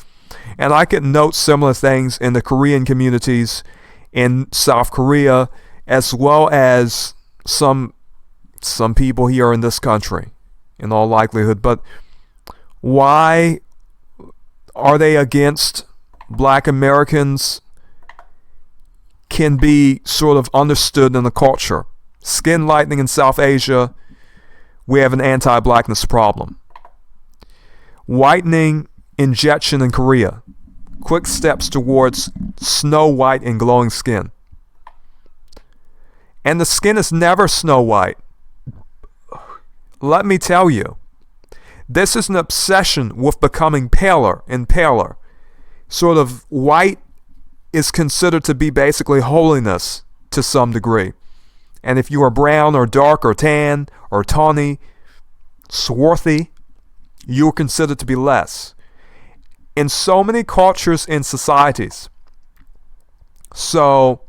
And I can note similar things in the Korean communities in South Korea, as well as some people here in this country, in all likelihood. But why are they against black Americans can be sort of understood in the culture. Skin lightening in South Asia, we have an anti-blackness problem. Whitening injection in Korea, quick steps towards snow white and glowing skin. And the skin is never snow white. Let me tell you, this is an obsession with becoming paler and paler. Sort of white is considered to be basically holiness to some degree. And if you are brown or dark or tan or tawny, swarthy, you are considered to be less. In so many cultures and societies. So,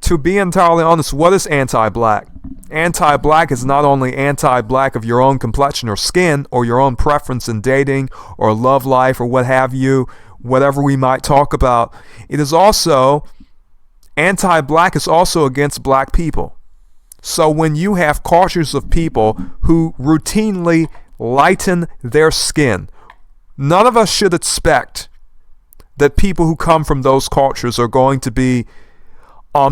to be entirely honest, what is anti-black? Anti-black is not only anti-black of your own complexion or skin or your own preference in dating or love life or what have you, whatever we might talk about. It is also, anti-black is also against black people. So when you have cultures of people who routinely lighten their skin, none of us should expect that people who come from those cultures are going to be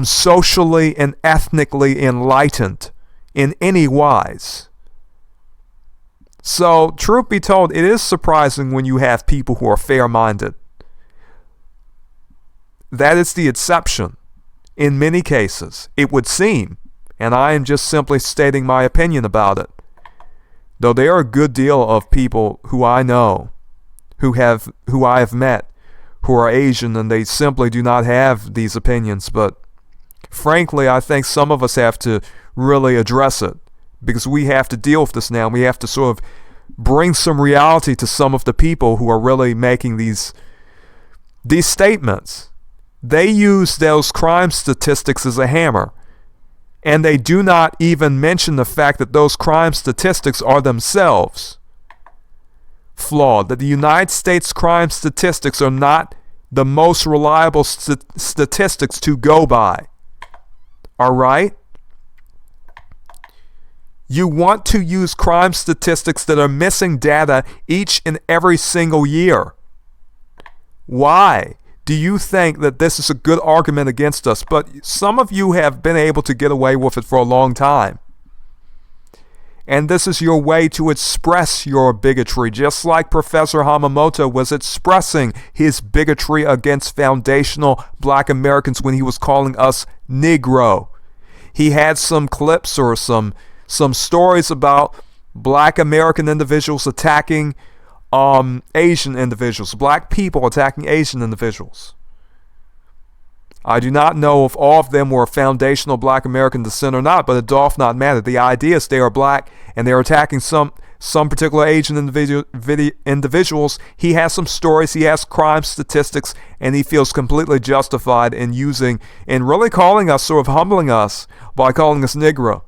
socially and ethnically enlightened in any wise. So, truth be told, it is surprising when you have people who are fair-minded. That is the exception. In many cases, it would seem, and I am just simply stating my opinion about it. Though there are a good deal of people who I know, who I have met, who are Asian, and they simply do not have these opinions. But frankly, I think some of us have to really address it, because we have to deal with this now. We have to sort of bring some reality to some of the people who are really making these statements. They use those crime statistics as a hammer, and they do not even mention the fact that those crime statistics are themselves flawed, that the United States crime statistics are not the most reliable statistics to go by. All right? You want to use crime statistics that are missing data each and every single year. Why do you think that this is a good argument against us? But some of you have been able to get away with it for a long time. And this is your way to express your bigotry, just like Professor Hamamoto was expressing his bigotry against foundational black Americans when he was calling us Negro. He had some clips or some stories about black American individuals attacking Asian individuals, black people attacking Asian individuals. I do not know if all of them were foundational black American descent or not, but it doth not matter. The idea is they are black and they are attacking some particular Asian individuals. He has some stories, he has crime statistics, and he feels completely justified in really calling us, sort of humbling us by calling us Negro.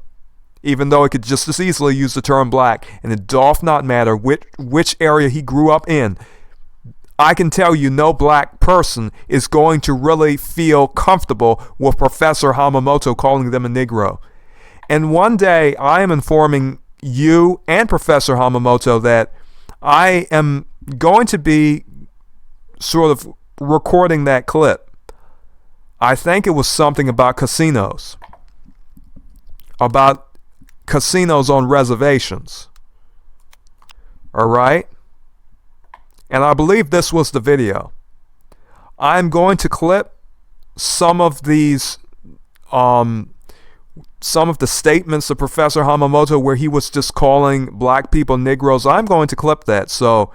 Even though he could just as easily use the term black, and it doth not matter which area he grew up in. I can tell you no black person is going to really feel comfortable with Professor Hamamoto calling them a Negro. And one day I am informing you and Professor Hamamoto that I am going to be sort of recording that clip. I think it was something about casinos. About casinos on reservations. All right? And I believe this was the video. I'm going to clip some of these, some of the statements of Professor Hamamoto where he was just calling black people Negroes. I'm going to clip that. So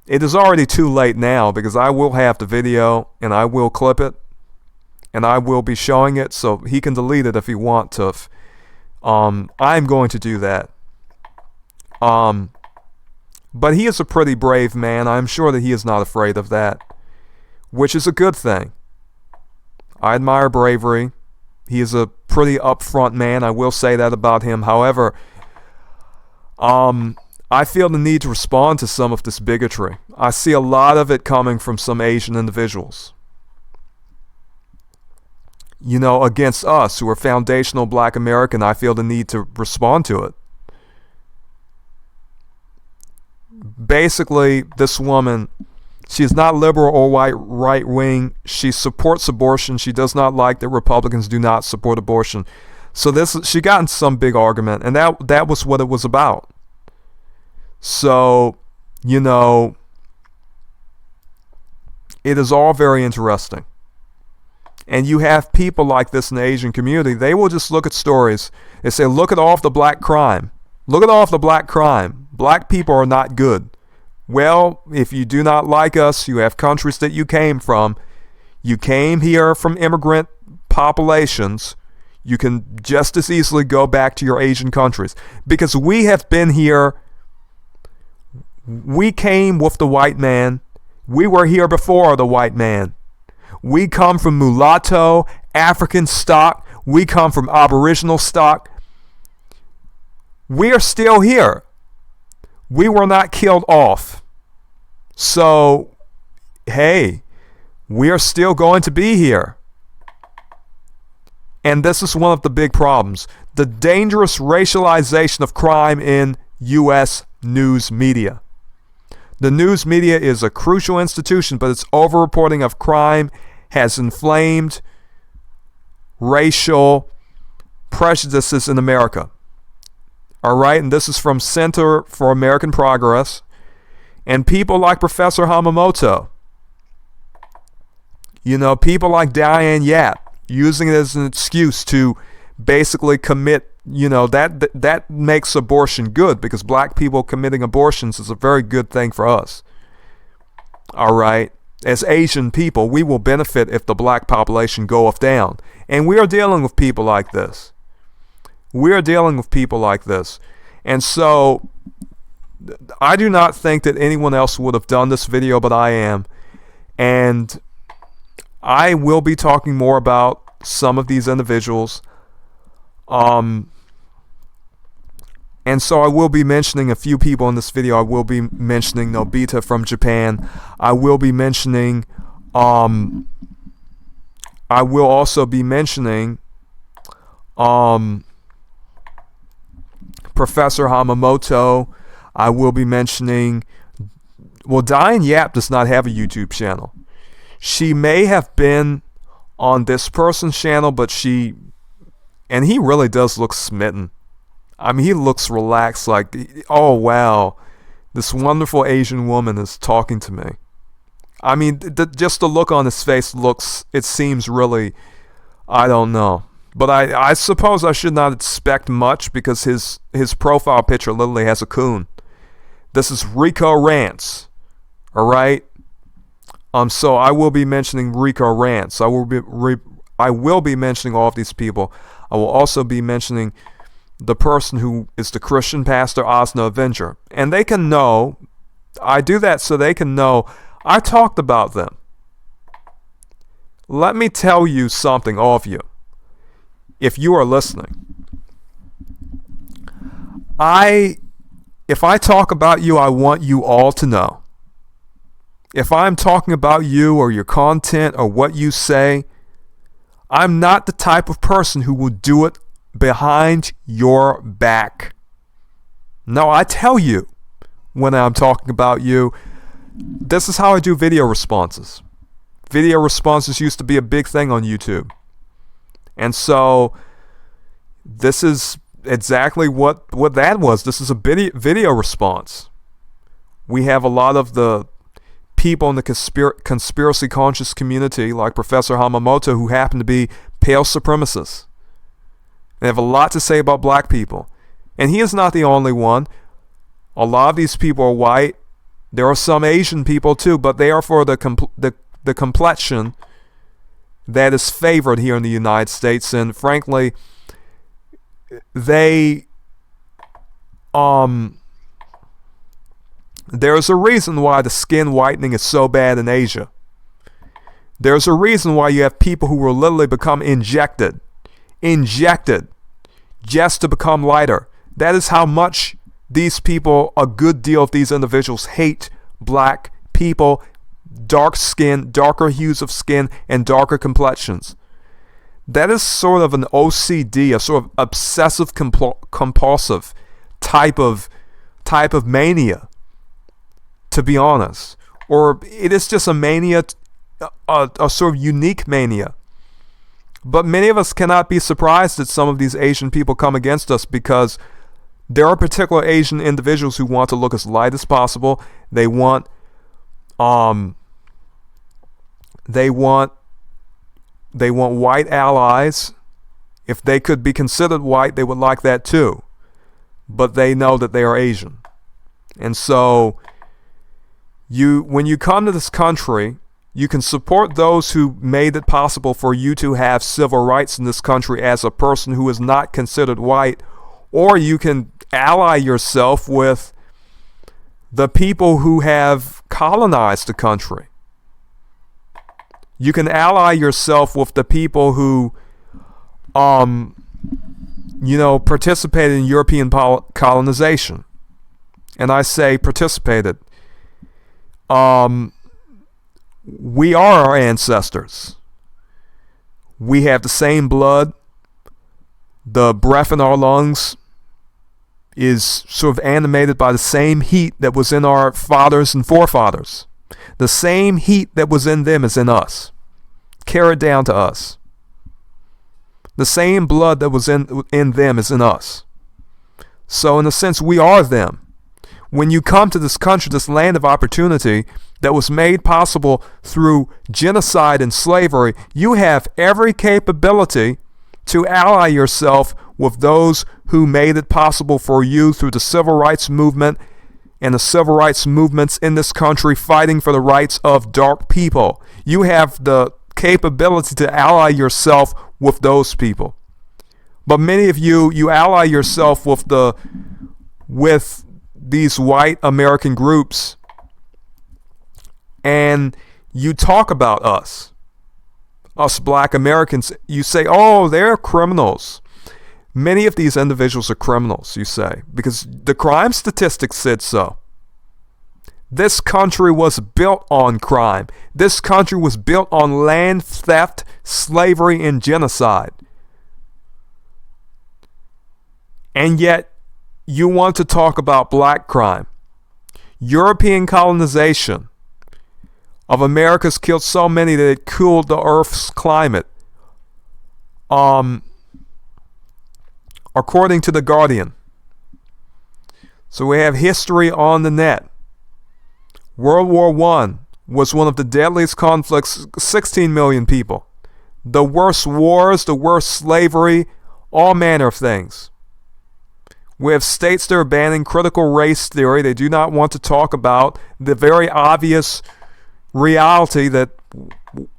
it is already too late now, because I will have the video and I will clip it and I will be showing it, so he can delete it if he wants to. I'm going to do that. But he is a pretty brave man. I'm sure that he is not afraid of that, which is a good thing. I admire bravery. He is a pretty upfront man. I will say that about him. However, I feel the need to respond to some of this bigotry. I see a lot of it coming from some Asian individuals, against us who are foundational Black American. I feel the need to respond to it. Basically, this woman, she is not liberal or right wing. She supports abortion. She does not like that Republicans do not support abortion. So she got in some big argument, and that was what it was about. So, it is all very interesting. And you have people like this in the Asian community. They will just look at stories and say, look at all of the black crime. Look at all of the black crime. Black people are not good. Well, if you do not like us, you have countries that you came from. You came here from immigrant populations. You can just as easily go back to your Asian countries. Because we have been here. We came with the white man. We were here before the white man. We come from mulatto, African stock. We come from Aboriginal stock. We are still here. We were not killed off. So, hey, we are still going to be here. And this is one of the big problems. The dangerous racialization of crime in U.S. news media. The news media is a crucial institution, but its overreporting of crime has inflamed racial prejudices in America. All right, and this is from Center for American Progress. And people like Professor Hamamoto, people like Diane Yap, using it as an excuse to basically commit, that makes abortion good, because black people committing abortions is a very good thing for us. All right. As Asian people, we will benefit if the black population goeth down. And we are dealing with people like this. And so, I do not think that anyone else would have done this video, but I am. And I will be talking more about some of these individuals. And so I will be mentioning a few people in this video. I will be mentioning Nobita from Japan. I will be mentioning, I will also be mentioning, Professor Hamamoto. I will be mentioning, Diane Yap does not have a YouTube channel. She may have been on this person's channel, but and he really does look smitten. I mean, he looks relaxed, like, oh wow, this wonderful Asian woman is talking to me. I mean, just the look on his face it seems really, I don't know. But I suppose I should not expect much, because his profile picture literally has a coon. This is Rico Rants, all right? So I will be mentioning Rico Rants. I will be mentioning all of these people. I will also be mentioning the person who is the Christian pastor, Osna Avenger. And they can know, I do that so they can know I talked about them. Let me tell you something, all of you, if you are listening. If I talk about you, I want you all to know. If I'm talking about you or your content or what you say, I'm not the type of person who will do it behind your back. No, I tell you when I'm talking about you. This is how I do video responses. Video responses used to be a big thing on YouTube. And so this is exactly what that was. This is a video response. We have a lot of the people in the conspiracy conscious community, like Professor Hamamoto, who happen to be pale supremacists. They have a lot to say about black people. And he is not the only one. A lot of these people are white. There are some Asian people too, but they are for the complexion that is favored here in the United States. And frankly, there's a reason why the skin whitening is so bad in Asia. There's a reason why you have people who will literally become injected injected just to become lighter. That is how much these people, a good deal of these individuals, hate black people, dark skin, darker hues of skin, and darker complexions. That is sort of an OCD, a sort of obsessive compulsive type of mania, to be honest. Or it is just a mania, a sort of unique mania. But many of us cannot be surprised that some of these Asian people come against us, because there are particular Asian individuals who want to look as light as possible. They want white allies. If they could be considered white, they would like that too. But they know that they are Asian. And so when you come to this country, you can support those who made it possible for you to have civil rights in this country as a person who is not considered white, or you can ally yourself with the people who have colonized the country. You can ally yourself with the people who, participated in European colonization. And I say participated. We are our ancestors. We have the same blood. The breath in our lungs is sort of animated by the same heat that was in our fathers and forefathers. The same heat that was in them is in us, carried down to us. The same blood that was in them is in us. So in a sense, we are them. When you come to this country, this land of opportunity that was made possible through genocide and slavery, you have every capability to ally yourself with those who made it possible for you through the civil rights movement and the civil rights movements in this country fighting for the rights of dark people. You have the capability to ally yourself with those people. But many of you ally yourself with these white American groups, and you talk about us black Americans. You say, oh, they're criminals. Many of these individuals are criminals, you say, because the crime statistics said so. This country was built on crime. This country was built on land theft, slavery, and genocide. And yet, you want to talk about black crime. European colonization of America's killed so many that it cooled the Earth's climate. According to The Guardian. So we have history on the net. World War I was one of the deadliest conflicts, 16 million people. The worst wars, the worst slavery, all manner of things. We have states that are banning critical race theory. They do not want to talk about the very obvious reality that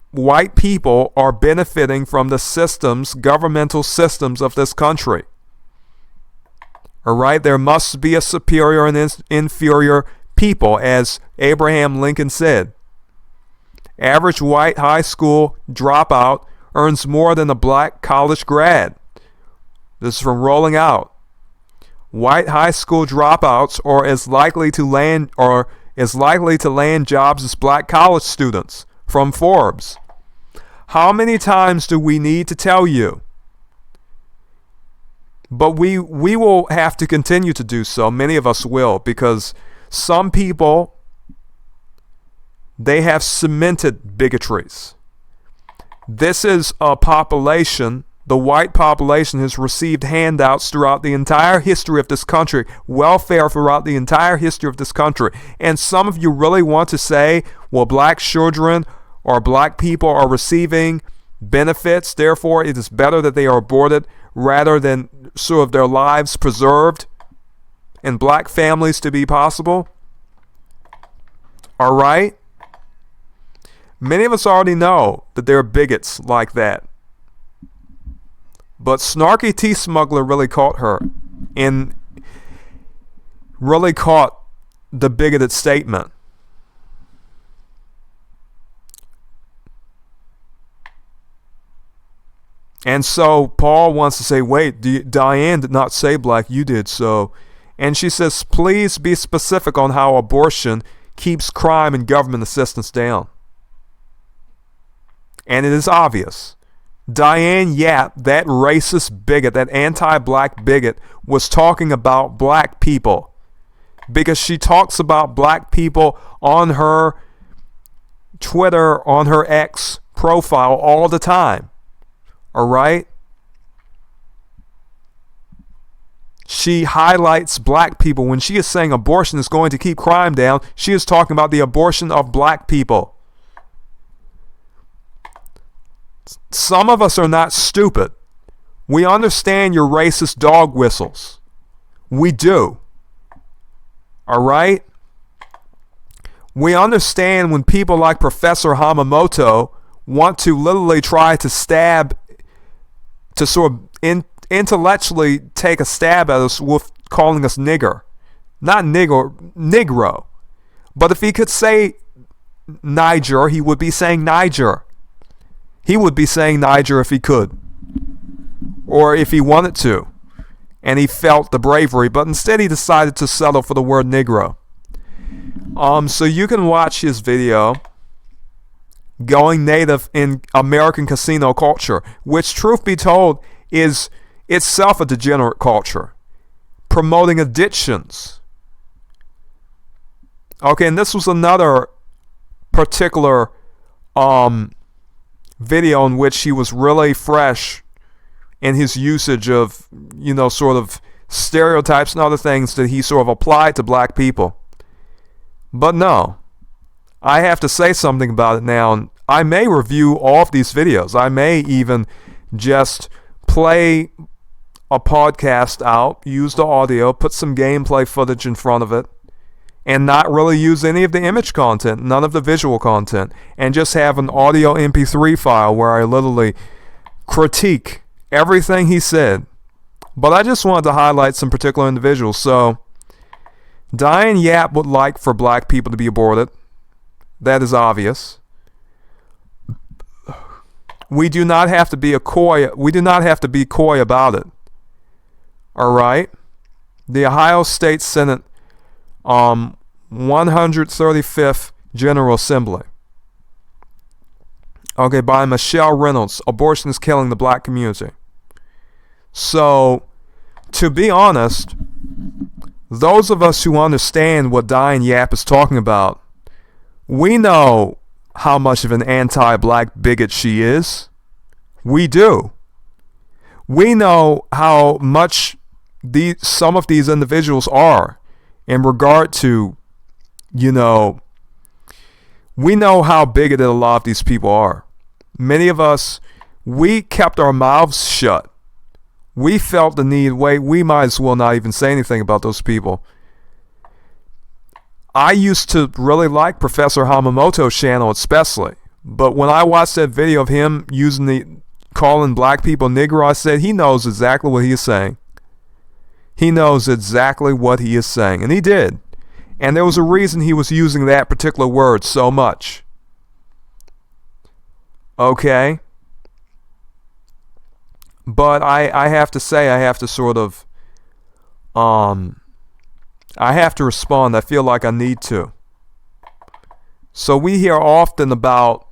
white people are benefiting from the systems, governmental systems of this country. All right, there must be a superior and inferior people, as Abraham Lincoln said. Average white high school dropout earns more than a black college grad. This is from Rolling Out. White high school dropouts are as likely to land jobs as black college students, from Forbes. How many times do we need to tell you? But we will have to continue to do so. Many of us will, because some people, they have cemented bigotries. This is a population, the white population has received handouts throughout the entire history of this country, welfare throughout the entire history of this country. And some of you really want to say, well, black children or black people are receiving benefits, therefore it is better that they are aborted rather than sort of their lives preserved and black families to be possible. All right? Many of us already know that there are bigots like that. But Snarky Tea Smuggler really caught her and really caught the bigoted statement. And so Paul wants to say, wait, Diane did not say black, you did so. And she says, please be specific on how abortion keeps crime and government assistance down. And it is obvious. Diane Yap, that racist bigot, that anti-black bigot, was talking about black people. Because she talks about black people on her Twitter, on her X profile all the time. All right? She highlights black people. When she is saying abortion is going to keep crime down, she is talking about the abortion of black people. Some of us are not stupid. We understand your racist dog whistles. We do. All right? We understand when people like Professor Hamamoto want to literally try to stab, to sort of intellectually take a stab at us with calling us nigger. Not nigger, negro. But if he could say Niger, he would be saying Niger. He would be saying Niger if he could. Or if he wanted to. And he felt the bravery. But instead he decided to settle for the word negro. So you can watch his video, Going Native in American Casino Culture, which, truth be told, is itself a degenerate culture, promoting addictions. Okay, and this was another particular video in which he was really fresh in his usage of, sort of stereotypes and other things that he sort of applied to black people. But no, I have to say something about it now, and I may review all of these videos. I may even just play a podcast out, use the audio, put some gameplay footage in front of it, and not really use any of the image content, none of the visual content, and just have an audio MP3 file where I literally critique everything he said. But I just wanted to highlight some particular individuals. So, Diane Yap would like for black people to be aborted. That is obvious. We do not have to be coy about it. All right? The Ohio State Senate 135th General Assembly. Okay, by Michelle Reynolds, abortion is killing the black community. So, to be honest, those of us who understand what Diane Yap is talking about, we know how much of an anti-black bigot she is. We do. We know how much some of these individuals are in regard to, we know how bigoted a lot of these people are. Many of us, we kept our mouths shut. We felt the need, we might as well not even say anything about those people. I used to really like Professor Hamamoto's channel especially, but when I watched that video of him calling black people Negro, I said he knows exactly what he is saying. He knows exactly what he is saying, and he did. And there was a reason he was using that particular word so much. Okay? But I have to say, I have to sort of, I have to respond. I feel like I need to. So we hear often about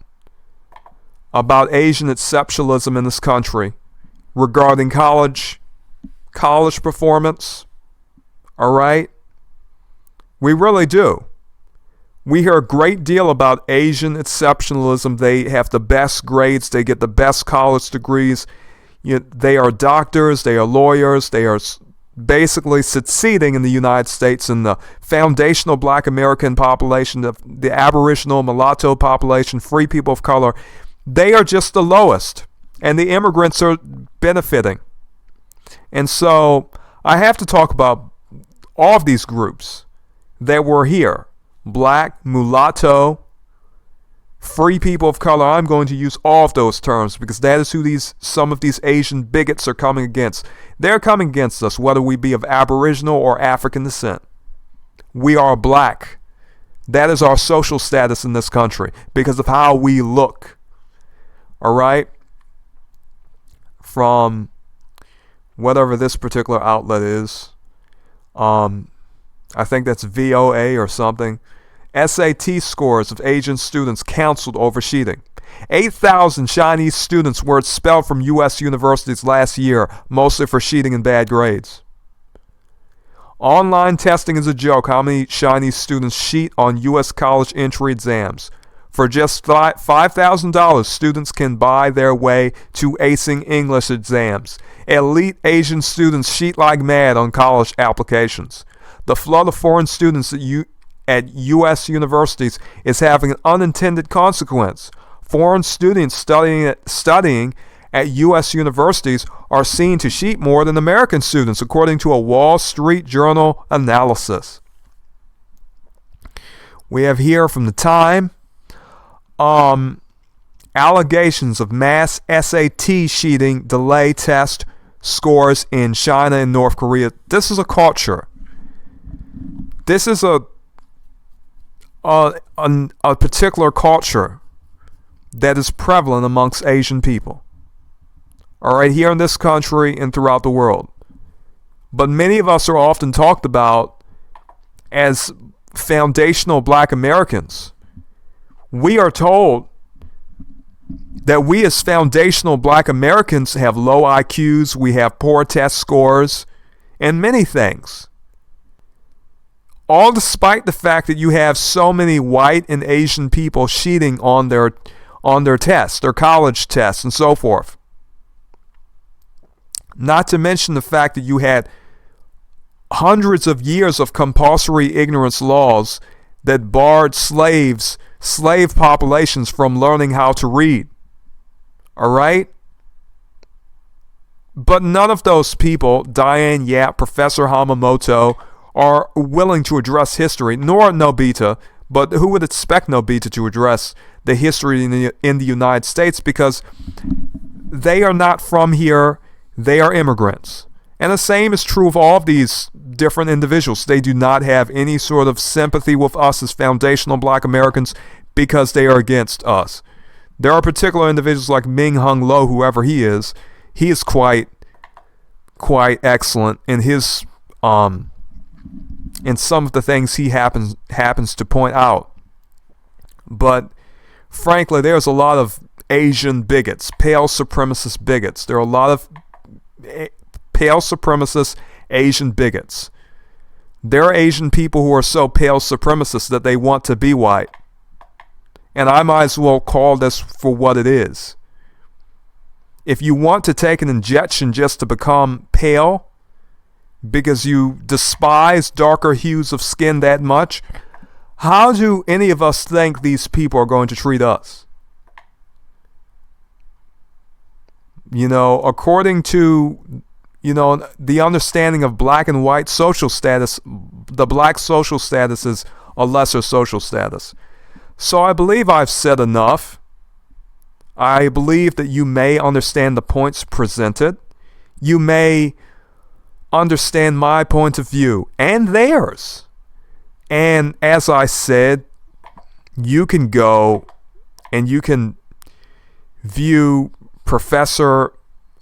Asian exceptionalism in this country regarding college performance. All right? We really do. We hear a great deal about Asian exceptionalism. They have the best grades. They get the best college degrees. They are doctors. They are lawyers. They are basically succeeding in the United States in the foundational black American population, the aboriginal, mulatto population, free people of color. They are just the lowest. And the immigrants are benefiting. And so I have to talk about all of these groups that were here. Black, mulatto, free people of color. I'm going to use all of those terms because that is who some of these Asian bigots are coming against. They're coming against us, whether we be of Aboriginal or African descent. We are black. That is our social status in this country because of how we look. All right? from whatever this particular outlet is. I think that's VOA or something. SAT scores of Asian students counseled over cheating. 8,000 Chinese students were expelled from U.S. universities last year, mostly for cheating and bad grades. Online testing is a joke. How many Chinese students cheat on U.S. college entry exams? For just $5,000, students can buy their way to acing English exams. Elite Asian students cheat like mad on college applications. The flood of foreign students at U.S. universities is having an unintended consequence. Foreign students studying at U.S. universities are seen to cheat more than American students, according to a Wall Street Journal analysis. We have here from the Time, allegations of mass SAT cheating delay test scores in China and North Korea. This is a culture. This is a particular culture that is prevalent amongst Asian people. All right, here in this country and throughout the world. But many of us are often talked about as foundational black Americans. We are told that we as foundational black Americans have low IQs, we have poor test scores, and many things. All despite the fact that you have so many white and Asian people cheating on their tests, their college tests, and so forth. Not to mention the fact that you had hundreds of years of compulsory ignorance laws that barred slave populations from learning how to read. All right? But none of those people, Diane Yap, Professor Hamamoto, are willing to address history, nor Nobita. But who would expect Nobita to address the history in the United States? Because they are not from here. They are immigrants. And the same is true of all of these different individuals. They do not have any sort of sympathy with us as foundational black Americans because they are against us. There are particular individuals like Ming Hung Lo, whoever he is. He is quite excellent in his in some of the things he happens to point out. But frankly, there's a lot of Asian bigots, pale supremacist bigots. There are a lot of pale supremacist Asian bigots. There are Asian people who are so pale supremacist that they want to be white. And I might as well call this for what it is. If you want to take an injection just to become pale because you despise darker hues of skin that much, how do any of us think these people are going to treat us? According to, the understanding of black and white social status, the black social status is a lesser social status. So I believe I've said enough. I believe that you may understand the points presented. You may understand my point of view and theirs. And as I said, you can go and you can view Professor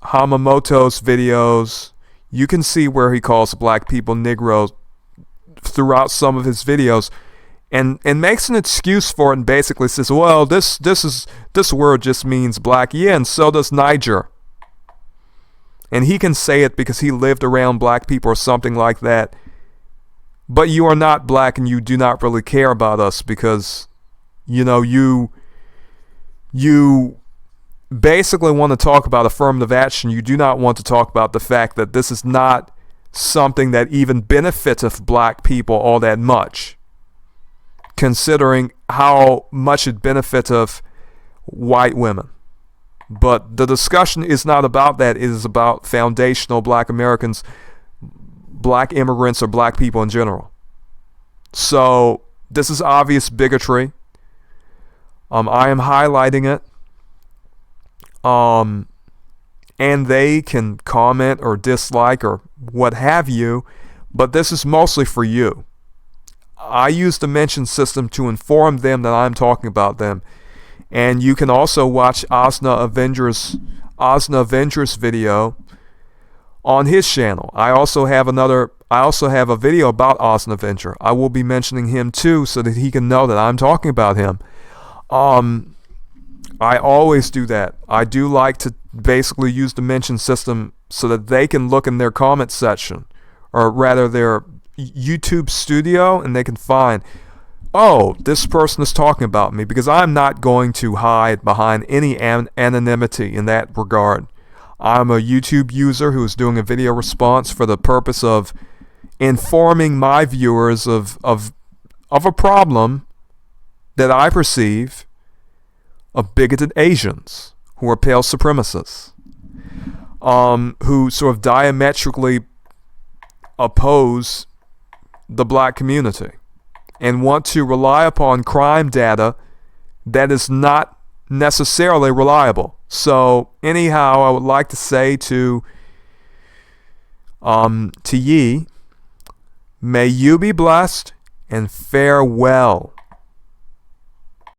Hamamoto's videos. You can see where he calls black people Negroes throughout some of his videos, and makes an excuse for it and basically says, well, this word just means black. Yeah, and so does Niger. And he can say it because he lived around black people or something like that. But you are not black and you do not really care about us because, you basically want to talk about affirmative action. You do not want to talk about the fact that this is not something that even benefits black people all that much, considering how much it benefits of white women. But the discussion is not about that. It is about foundational black Americans, black immigrants, or black people in general. So this is obvious bigotry. I am highlighting it. And they can comment or dislike or what have you, but this is mostly for you. I use the mention system to inform them that I'm talking about them. And you can also watch Asna Osna Avengers video on his channel. I also have a video about Osna Avenger. I will be mentioning him too, so that he can know that I'm talking about him. I always do that. I do like to basically use the mention system so that they can look in their comment section, or rather their YouTube studio, and they can find, oh, this person is talking about me, because I'm not going to hide behind any anonymity in that regard. I'm a YouTube user who is doing a video response for the purpose of informing my viewers of a problem that I perceive of bigoted Asians who are pale supremacists, who sort of diametrically oppose the black community and want to rely upon crime data that is not necessarily reliable. So anyhow, I would like to say to ye, may you be blessed and farewell.